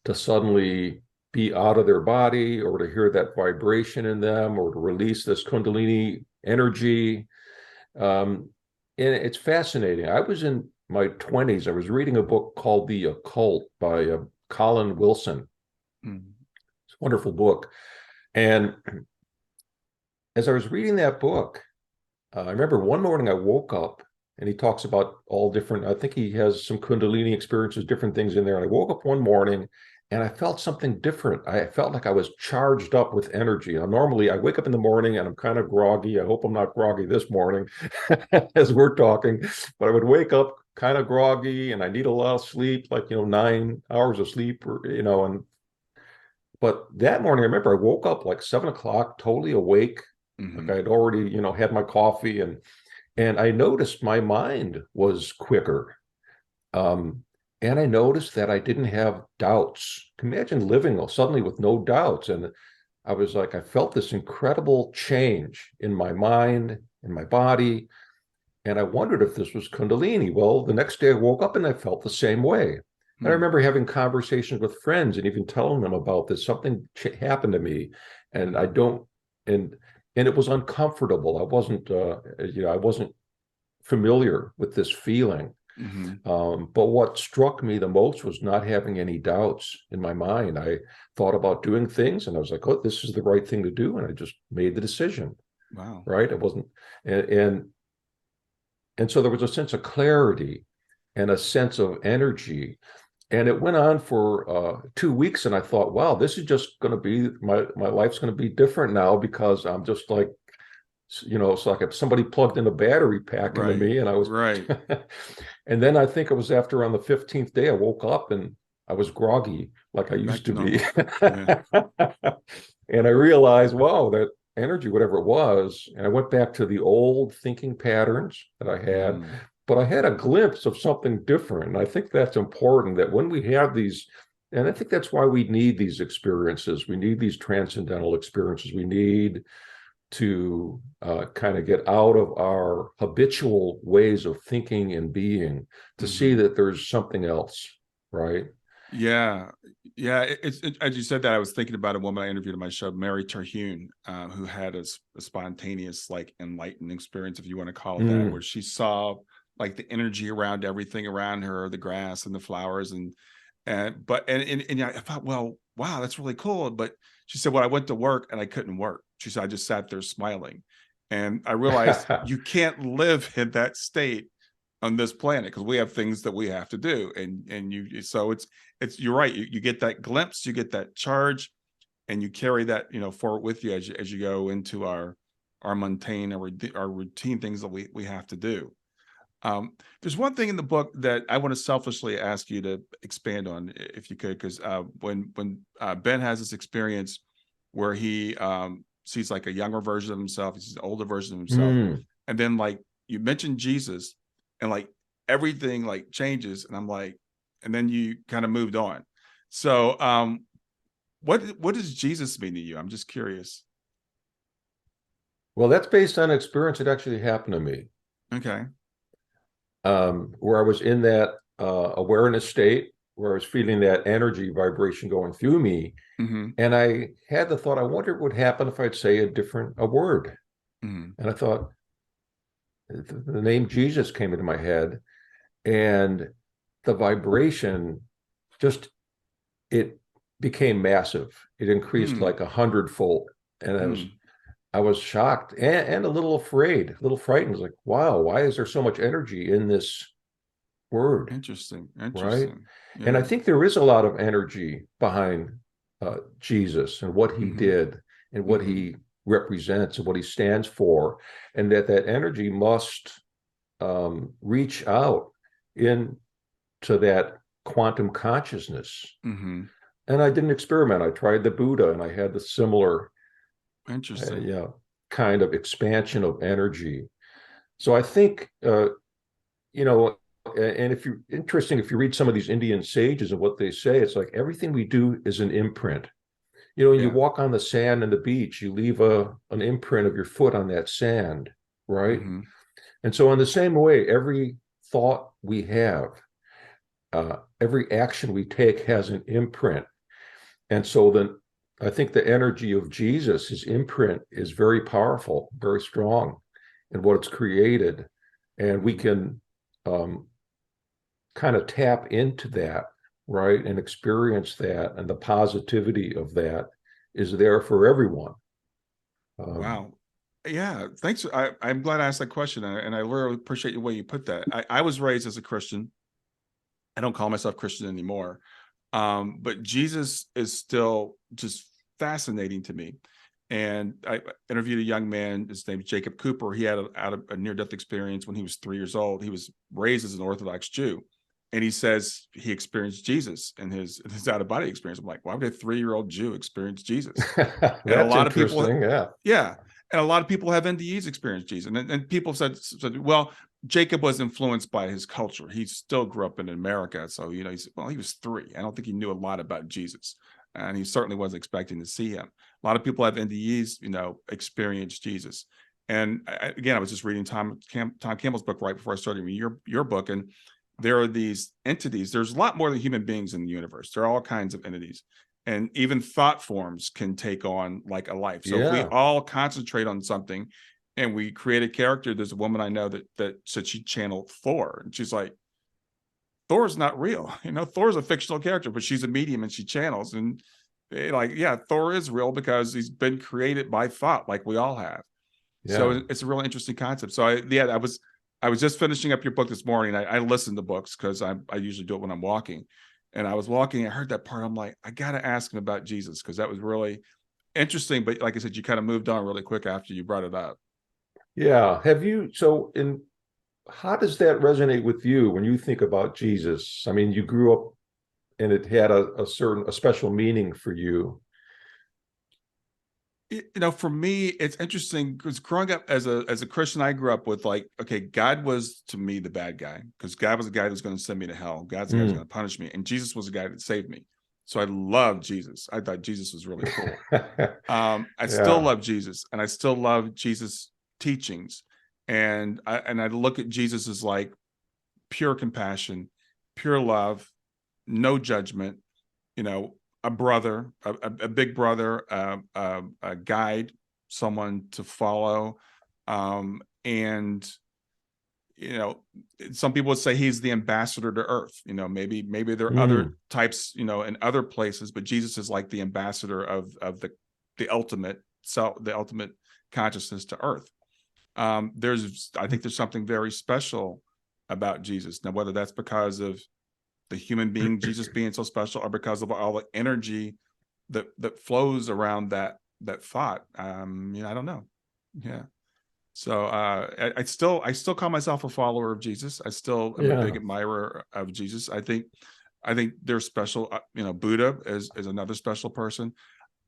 Speaker 2: to suddenly be out of their body, or to hear that vibration in them, or to release this Kundalini energy. Um, and it's fascinating. I was in my 20s. I was reading a book called The Occult by Colin Wilson.
Speaker 1: Mm.
Speaker 2: It's a wonderful book. And as I was reading that book, I remember one morning I woke up, and he talks about all different, I think he has some Kundalini experiences, different things in there. And I woke up one morning and I felt something different. I felt like I was charged up with energy. Now, normally I wake up in the morning and I'm kind of groggy. I hope I'm not groggy this morning as we're talking, but I would wake up kind of groggy and I need a lot of sleep, like, 9 hours of sleep, but that morning I remember I woke up like 7 o'clock, totally awake. Like
Speaker 1: Mm-hmm.
Speaker 2: I'd already, had my coffee, and I noticed my mind was quicker. Um, and I noticed that I didn't have doubts. Imagine living suddenly with no doubts. And I was like, I felt this incredible change in my mind, in my body. And I wondered if this was Kundalini. Well, the next day I woke up and I felt the same way. And I
Speaker 1: Mm.
Speaker 2: remember having conversations with friends and even telling them about this. Something happened to me, and I don't, and and it was uncomfortable. I wasn't familiar with this feeling.
Speaker 1: Mm-hmm.
Speaker 2: But what struck me the most was not having any doubts in my mind. I thought about doing things, and I was like, "Oh, this is the right thing to do," and I just made the decision.
Speaker 1: Wow.
Speaker 2: Right? It wasn't, and and so there was a sense of clarity and a sense of energy. And it went on for 2 weeks, and I thought, wow, this is just going to be my life's going to be different now, because I'm just like, it's like if somebody plugged in a battery pack into
Speaker 1: Right.
Speaker 2: me, and I was,
Speaker 1: Right.
Speaker 2: and then I think it was after on the 15th day, I woke up and I was groggy like I
Speaker 1: Back
Speaker 2: used
Speaker 1: to
Speaker 2: to be.
Speaker 1: normal. Yeah.
Speaker 2: And I realized, wow, that energy, whatever it was, and I went back to the old thinking patterns that I had,
Speaker 1: Mm.
Speaker 2: but I had a glimpse of something different. And I think that's important, that when we have these, and I think that's why we need these experiences. We need these transcendental experiences. We need to kind of get out of our habitual ways of thinking and being, to see
Speaker 1: Mm-hmm.
Speaker 2: that there's something else, right?
Speaker 1: Yeah, yeah. As you said that, I was thinking about a woman I interviewed on my show, Mary Terhune, who had a spontaneous, like, enlightened experience, if you want to call it that,
Speaker 2: Mm.
Speaker 1: where she saw like the energy around everything around her, the grass and the flowers, and I thought, well, wow, that's really cool. But she said, well, I went to work and I couldn't work. She said, I just sat there smiling, and I realized you can't live in that state on this planet, because we have things that we have to do, and you so it's you're right, you get that glimpse, you get that charge, and you carry that, forward with you as you go into our mundane, our routine things that we have to do. There's one thing in the book that I want to selfishly ask you to expand on, if you could, because when Ben has this experience where he sees like a younger version of himself, he sees an older version of himself,
Speaker 2: Mm.
Speaker 1: and then, like, you mentioned Jesus, and like everything like changes, and I'm like, and then you kind of moved on. So, what does Jesus mean to you? I'm just curious.
Speaker 2: Well, that's based on experience that actually happened to me,
Speaker 1: Okay.
Speaker 2: where I was in that awareness state, where I was feeling that energy vibration going through me.
Speaker 1: Mm-hmm.
Speaker 2: And I had the thought, I wonder what would happen if I'd say a word.
Speaker 1: Mm-hmm.
Speaker 2: And I thought, the name Jesus came into my head, and the vibration just, it became massive. It increased
Speaker 1: Mm.
Speaker 2: like 100-fold. And
Speaker 1: Mm.
Speaker 2: I was shocked, and a little afraid, a little frightened. I was like, wow, why is there so much energy in this word?
Speaker 1: Interesting.
Speaker 2: Right?
Speaker 1: Interesting.
Speaker 2: And I
Speaker 1: Yeah.
Speaker 2: think there is a lot of energy behind Jesus and what he
Speaker 1: Mm-hmm.
Speaker 2: did and what
Speaker 1: Mm-hmm.
Speaker 2: he represents and what he stands for, and that energy must reach out into that quantum consciousness.
Speaker 1: Hmm.
Speaker 2: And I did an experiment. I tried the Buddha, and I had the similar,
Speaker 1: Interesting.
Speaker 2: kind of expansion of energy. So I think, you know, and if you're interesting, if you read some of these Indian sages and what they say, it's like everything we do is an imprint. When you
Speaker 1: Yeah.
Speaker 2: walk on the sand and the beach, you leave an imprint of your foot on that sand, right?
Speaker 1: Hmm.
Speaker 2: And so, in the same way, every thought we have, every action we take has an imprint. And so, then I think the energy of Jesus, his imprint, is very powerful, very strong in what it's created. And we
Speaker 1: Hmm.
Speaker 2: can kind of tap into that, right? And experience that. And the positivity of that is there for everyone. Um,
Speaker 1: Wow. Yeah. Thanks. I'm glad I asked that question. And I really appreciate the way you put that. I was raised as a Christian. I don't call myself Christian anymore. But Jesus is still just fascinating to me. And I interviewed a young man, his name is Jacob Cooper. He had a near-death experience when he was 3 years old. He was raised as an Orthodox Jew. And he says he experienced Jesus in his out-of-body experience. I'm like, why would a 3-year-old Jew experience Jesus? And a
Speaker 2: that's
Speaker 1: lot of people,
Speaker 2: interesting. Yeah.
Speaker 1: yeah, and a lot of people have NDEs experience Jesus, and people said, well, Jacob was influenced by his culture. He still grew up in America, so he was 3. I don't think he knew a lot about Jesus, and he certainly wasn't expecting to see him. A lot of people have NDEs, experience Jesus. And again, I was just reading Tom Campbell's book right before I started reading your book, and there are these entities. There's a lot more than human beings in the universe. There are all kinds of entities, and even thought forms can take on like a life. So if we
Speaker 2: Yeah.
Speaker 1: all concentrate on something and we create a character, there's a woman I know that said she channeled Thor, and she's like, Thor's not real. Thor's a fictional character, but she's a medium and she channels. And yeah, Thor is real because he's been created by thought, like we all have. So
Speaker 2: Yeah.
Speaker 1: it's a really interesting concept. So I was just finishing up your book this morning. I listen to books because I usually do it when I'm walking. And I was walking, I heard that part. I'm like, I got to ask him about Jesus because that was really interesting. But like I said, you kind of moved on really quick after you brought it up.
Speaker 2: Yeah. In how does that resonate with you when you think about Jesus? I mean, you grew up and it had a special meaning for you.
Speaker 1: For me, it's interesting because growing up as a Christian, I grew up with like, okay, God was to me the bad guy because God was the guy that was going to send me to hell. God's the guy who's going
Speaker 2: Mm.
Speaker 1: to punish me, and Jesus was the guy that saved me. So I loved Jesus. I thought Jesus was really cool. I still
Speaker 2: Yeah.
Speaker 1: love Jesus, and I still love Jesus' teachings, and I look at Jesus as like pure compassion, pure love, no judgment. A brother, a big brother, a guide, someone to follow, and you know, some people would say he's the ambassador to Earth. Maybe there are other
Speaker 2: Mm.
Speaker 1: types, in other places, but Jesus is like the ambassador of the ultimate self, the ultimate consciousness to Earth. I think there's something very special about Jesus. Now, whether that's because of the human being Jesus being so special, or because of all the energy that flows around that thought, I don't know. Yeah. So I still call myself a follower of Jesus. I still am a big
Speaker 2: Yeah.
Speaker 1: admirer of Jesus. I think they're special. Buddha is another special person.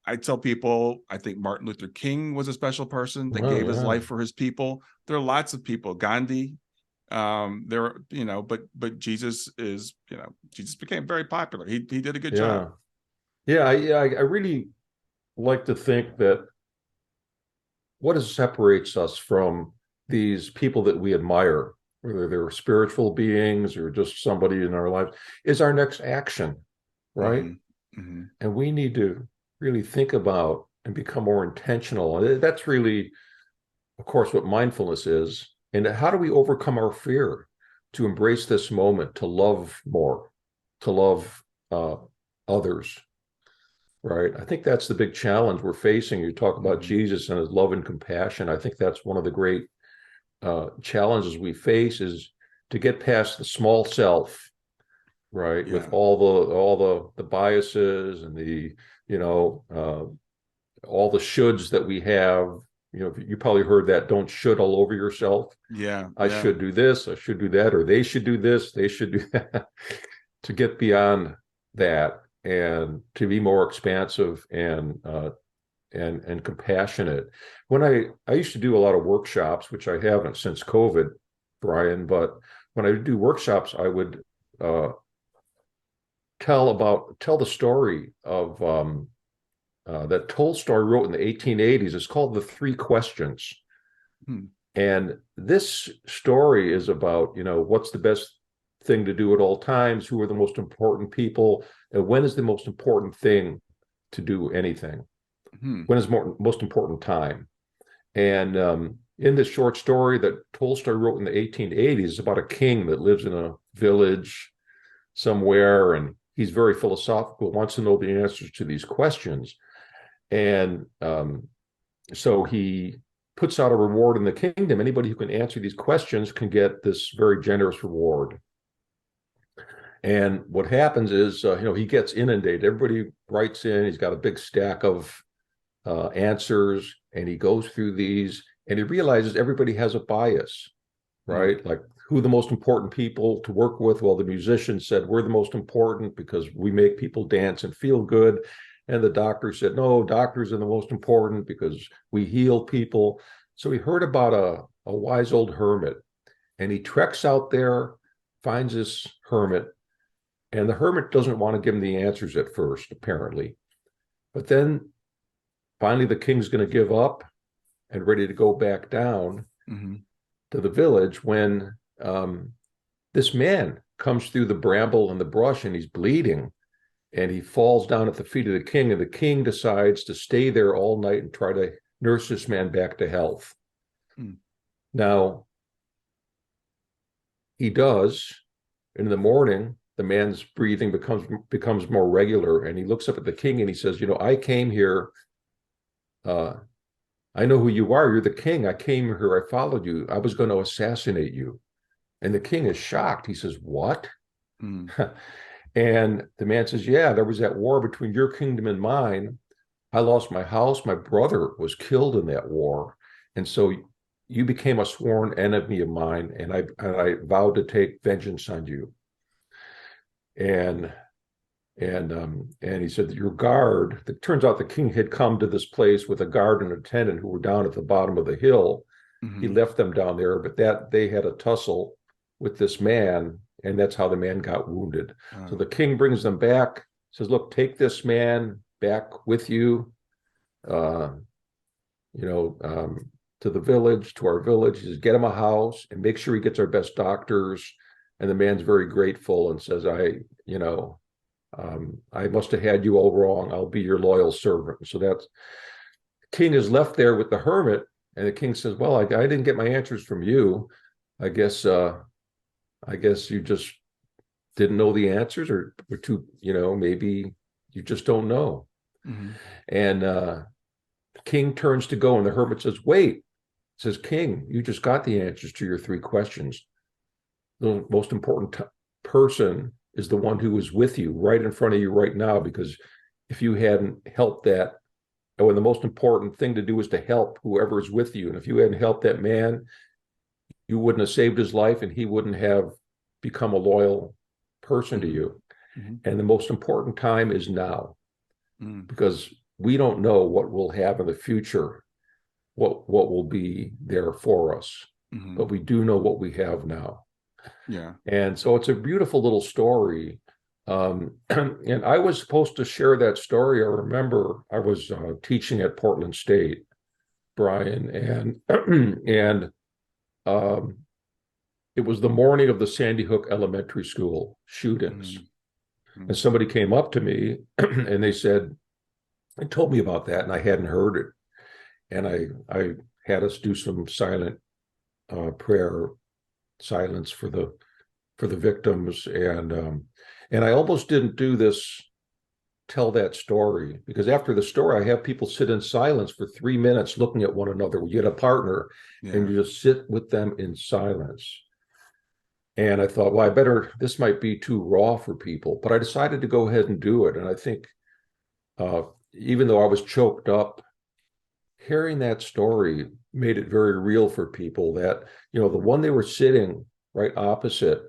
Speaker 1: I tell people I think Martin Luther King was a special person that
Speaker 2: Well,
Speaker 1: gave his
Speaker 2: yeah.
Speaker 1: life for his people. There are lots of people. Gandhi. There, but Jesus became very popular. He did a good job.
Speaker 2: Yeah. I really like to think that separates us from these people that we admire, whether they're spiritual beings or just somebody in our lives, is our next action, right?
Speaker 1: Hmm. Hmm.
Speaker 2: And we need to really think about and become more intentional. And that's really, of course, what mindfulness is. And how do we overcome our fear to embrace this moment, to love more, to love uh, others, right? I think that's the big challenge we're facing. You talk about
Speaker 1: Hmm.
Speaker 2: Jesus and his love and compassion. I think that's one of the great challenges we face is to get past the small self, right? With
Speaker 1: Yeah.
Speaker 2: all the biases and the, you know, all the shoulds that we have. you probably heard that, don't should all over yourself.
Speaker 1: Yeah.
Speaker 2: I
Speaker 1: Yeah.
Speaker 2: should do this, I should do that, or they should do this, they should do that. To get beyond that and to be more expansive and compassionate. When I used to do a lot of workshops, which I haven't since COVID, Brian, but when I would do workshops, I would tell the story of that Tolstoy wrote in the 1880s. It's called The Three Questions.
Speaker 1: Hmm.
Speaker 2: And this story is about, what's the best thing to do at all times, who are the most important people, and when is the most important thing to do anything?
Speaker 1: Hmm.
Speaker 2: When is most important time? And in this short story that Tolstoy wrote in the 1880s, it's about a king that lives in a village somewhere, and he's very philosophical, wants to know the answers to these questions. And so he puts out a reward in the kingdom. Anybody who can answer these questions can get this very generous reward. And what happens is, he gets inundated. Everybody writes in. He's got a big stack of answers, and he goes through these, and he realizes everybody has a bias, right? Mm-hmm. Like, who the most important people to work with? Well, the musicians said, we're the most important because we make people dance and feel good. And the doctor said, no, doctors are the most important because we heal people. So he heard about a wise old hermit, and he treks out there, finds this hermit, and the hermit doesn't want to give him the answers at first, apparently. But then finally the king's going to give up and ready to go back down to the village when this man comes through the bramble and the brush, and he's bleeding, and he falls down at the feet of the king, and the king decides to stay there all night and try to nurse this man back to health. Now, he does. In the morning, the man's breathing becomes more regular, and he looks up at the king and he says, I came here. I know who you are. You're the king. I came here. I followed you. I was going to assassinate you. And the king is shocked. He says, what? And the man says, yeah, there was that war between your kingdom and mine. I lost my house. My brother was killed in that war. And so you became a sworn enemy of mine, and I vowed to take vengeance on you. And he said that your guard, it turns out the king had come to this place with a guard and attendant who were down at the bottom of the hill. He left them down there, but that they had a tussle with this man, and that's how the man got wounded. So the king brings them back, says, look, take this man back with you, to the village, to our village. He says, get him a house and make sure he gets our best doctors. And the man's very grateful and says, I must have had you all wrong. I'll be your loyal servant. So that's, king is left there with the hermit, and the king says, well, I didn't get my answers from you. I guess you just didn't know the answers, or too, maybe you just don't know. And the king turns to go, and the hermit says, wait. Says, king, you just got the answers to your three questions. The most important person is the one who is with you right in front of you right now, because if you hadn't helped that, and the most important thing to do is to help whoever is with you. And if you hadn't helped that man, you wouldn't have saved his life, and he wouldn't have become a loyal person to you. And the most important time is now, because we don't know what we'll have in the future, what will be there for us, but we do know what we have now.
Speaker 1: Yeah.
Speaker 2: And so it's a beautiful little story. And I was supposed to share that story. I remember I was teaching at Portland State, Brian, and it was the morning of the Sandy Hook Elementary School shootings. And somebody came up to me and they told me about that, and I hadn't heard it. And I had us do some silent prayer, silence for the victims, and I almost didn't tell that story, because after the story I have people sit in silence for 3 minutes looking at one another. You get a partner, and you just sit with them in silence. And I thought, well, this might be too raw for people, but I decided to go ahead and do it. And I think even though I was choked up hearing that story made it very real for people that, the one they were sitting right opposite,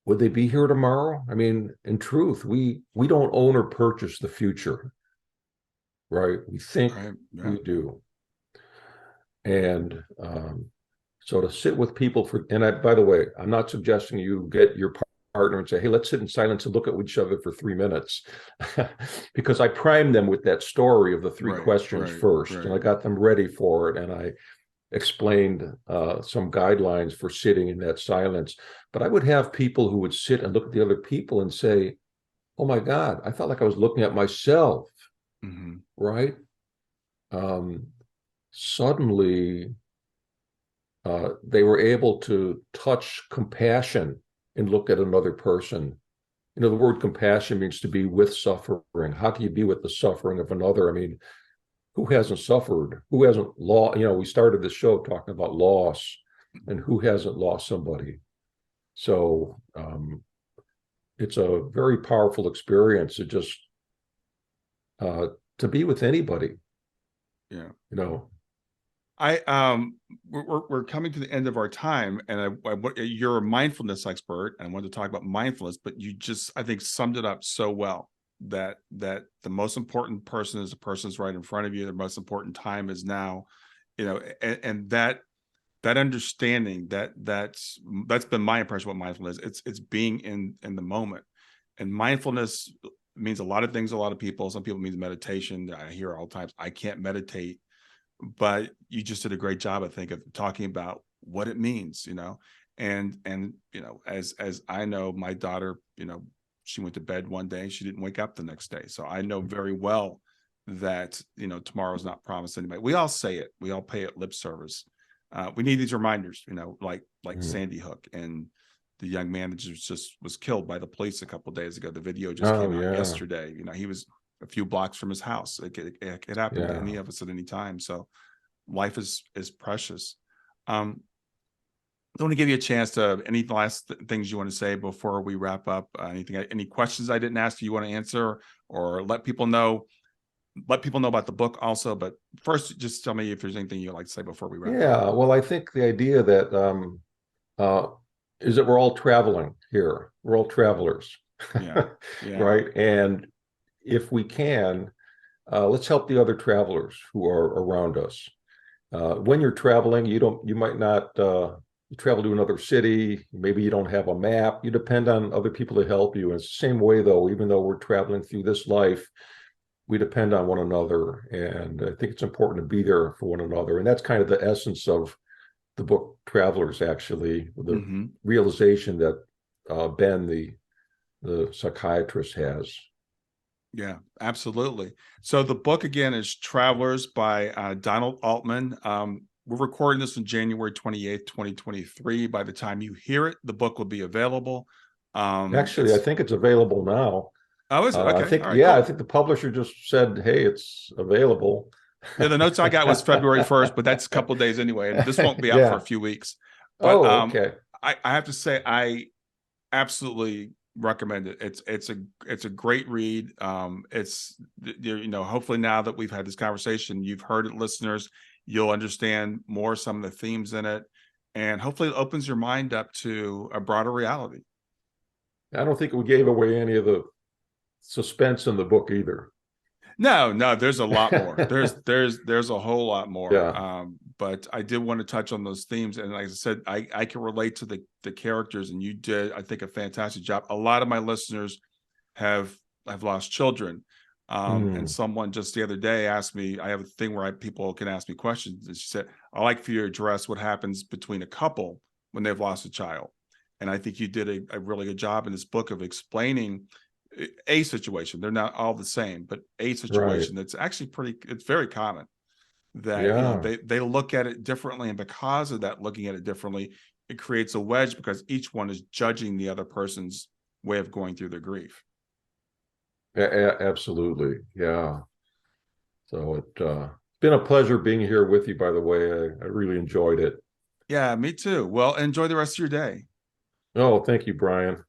Speaker 2: would they be here tomorrow? I mean, in truth, we don't own or purchase the future, right? We think
Speaker 1: Right. Yeah.
Speaker 2: we do. And so to sit with people and by the way, I'm not suggesting you get your partner and say, hey, let's sit in silence and look at each other for 3 minutes. Because I primed them with that story of the three
Speaker 1: Right.
Speaker 2: questions
Speaker 1: Right.
Speaker 2: first, and I
Speaker 1: Right.
Speaker 2: got them ready for it. And I explained some guidelines for sitting in that silence. But I would have people who would sit and look at the other people and say, oh my God, I felt like I was looking at myself,
Speaker 1: Hmm.
Speaker 2: right? Um, Suddenly, they were able to touch compassion and look at another person. The word compassion means to be with suffering. How can you be with the suffering of another? I mean, who hasn't suffered? Who hasn't lost? We started the show talking about loss, and who hasn't lost somebody? So it's a very powerful experience to just uh, to be with anybody.
Speaker 1: Yeah.
Speaker 2: You know,
Speaker 1: We're coming to the end of our time, and you're a mindfulness expert, and I wanted to talk about mindfulness, but you just, I think, summed it up so well, that the most important person is the person that's right in front of you. The most important time is now, and that understanding, that's been my impression of what mindfulness is. It's being in the moment, and mindfulness means a lot of things to a lot of people. Some people means meditation. I hear all times, I can't meditate, but you just did a great job, I think, of talking about what it means, and as I know, my daughter, she went to bed one day, she didn't wake up the next day. So I know very well that, tomorrow's not promised anybody. We all say it, we all pay it lip service. We need these reminders, like
Speaker 2: mm.
Speaker 1: Sandy Hook, and the young man that just was killed by the police a couple of days ago. The video just
Speaker 2: Oh
Speaker 1: came out
Speaker 2: yeah,
Speaker 1: yesterday. He was a few blocks from his house. It happened to
Speaker 2: yeah.
Speaker 1: any of us at any time. So life is precious. I want to give you a chance to, any last things you want to say before we wrap up. Any questions I didn't ask you want to answer, or let people know about the book also. But first, just tell me if there's anything you'd like to say before we wrap up.
Speaker 2: Yeah, well, I think the idea that uh, is that we're all traveling here. We're all travelers,
Speaker 1: Yeah. Yeah.
Speaker 2: right? And if we can, let's help the other travelers who are around us. When you're traveling, you might not you travel to another city. Maybe you don't have a map. You depend on other people to help you. And it's the same way, though, even though we're traveling through this life, we depend on one another. And I think it's important to be there for one another. And that's kind of the essence of the book Travelers, actually, the
Speaker 1: Mm-hmm.
Speaker 2: realization that Ben, the psychiatrist, has.
Speaker 1: Yeah, absolutely. So the book again is Travelers by Donald Altman. We're recording this on January 28th, 2023. By the time you hear it, the book will be available.
Speaker 2: Actually, I
Speaker 1: It's
Speaker 2: think it's available now.
Speaker 1: Oh, is it?
Speaker 2: I
Speaker 1: Okay.
Speaker 2: think,
Speaker 1: All right,
Speaker 2: yeah, I
Speaker 1: cool.
Speaker 2: think the publisher just said, "Hey, it's available."
Speaker 1: Yeah, the notes I got was February 1st, but that's a couple of days anyway, and this won't be out for a
Speaker 2: Yeah.
Speaker 1: few weeks. But
Speaker 2: Oh, okay.
Speaker 1: I have to say, I absolutely recommend it. It's a great read. Hopefully now that we've had this conversation, you've heard it, listeners, you'll understand more some of the themes in it, and hopefully it opens your mind up to a broader reality.
Speaker 2: I don't think we gave away any of the suspense in the book either.
Speaker 1: No, there's a lot more. There's a whole lot more.
Speaker 2: Yeah.
Speaker 1: But I did want to touch on those themes, and like I said, I can relate to the characters, and you did, I think, a fantastic job. A lot of my listeners have lost children, and
Speaker 2: Mm,
Speaker 1: someone just the other day asked me. I have a thing where people can ask me questions, and she said, "I like for you to address what happens between a couple when they've lost a child." And I think you did a really good job in this book of explaining a situation. They're not all the same, but a
Speaker 2: right.
Speaker 1: situation that's actually it's very common, that
Speaker 2: Yeah.
Speaker 1: they look at it differently, and because of that, looking at it differently, it creates a wedge, because each one is judging the other person's way of going through their grief.
Speaker 2: Absolutely. Yeah. So it's been a pleasure being here with you, by the way. I really enjoyed it.
Speaker 1: Yeah, me too. Well, enjoy the rest of your day.
Speaker 2: Oh, thank you, Brian.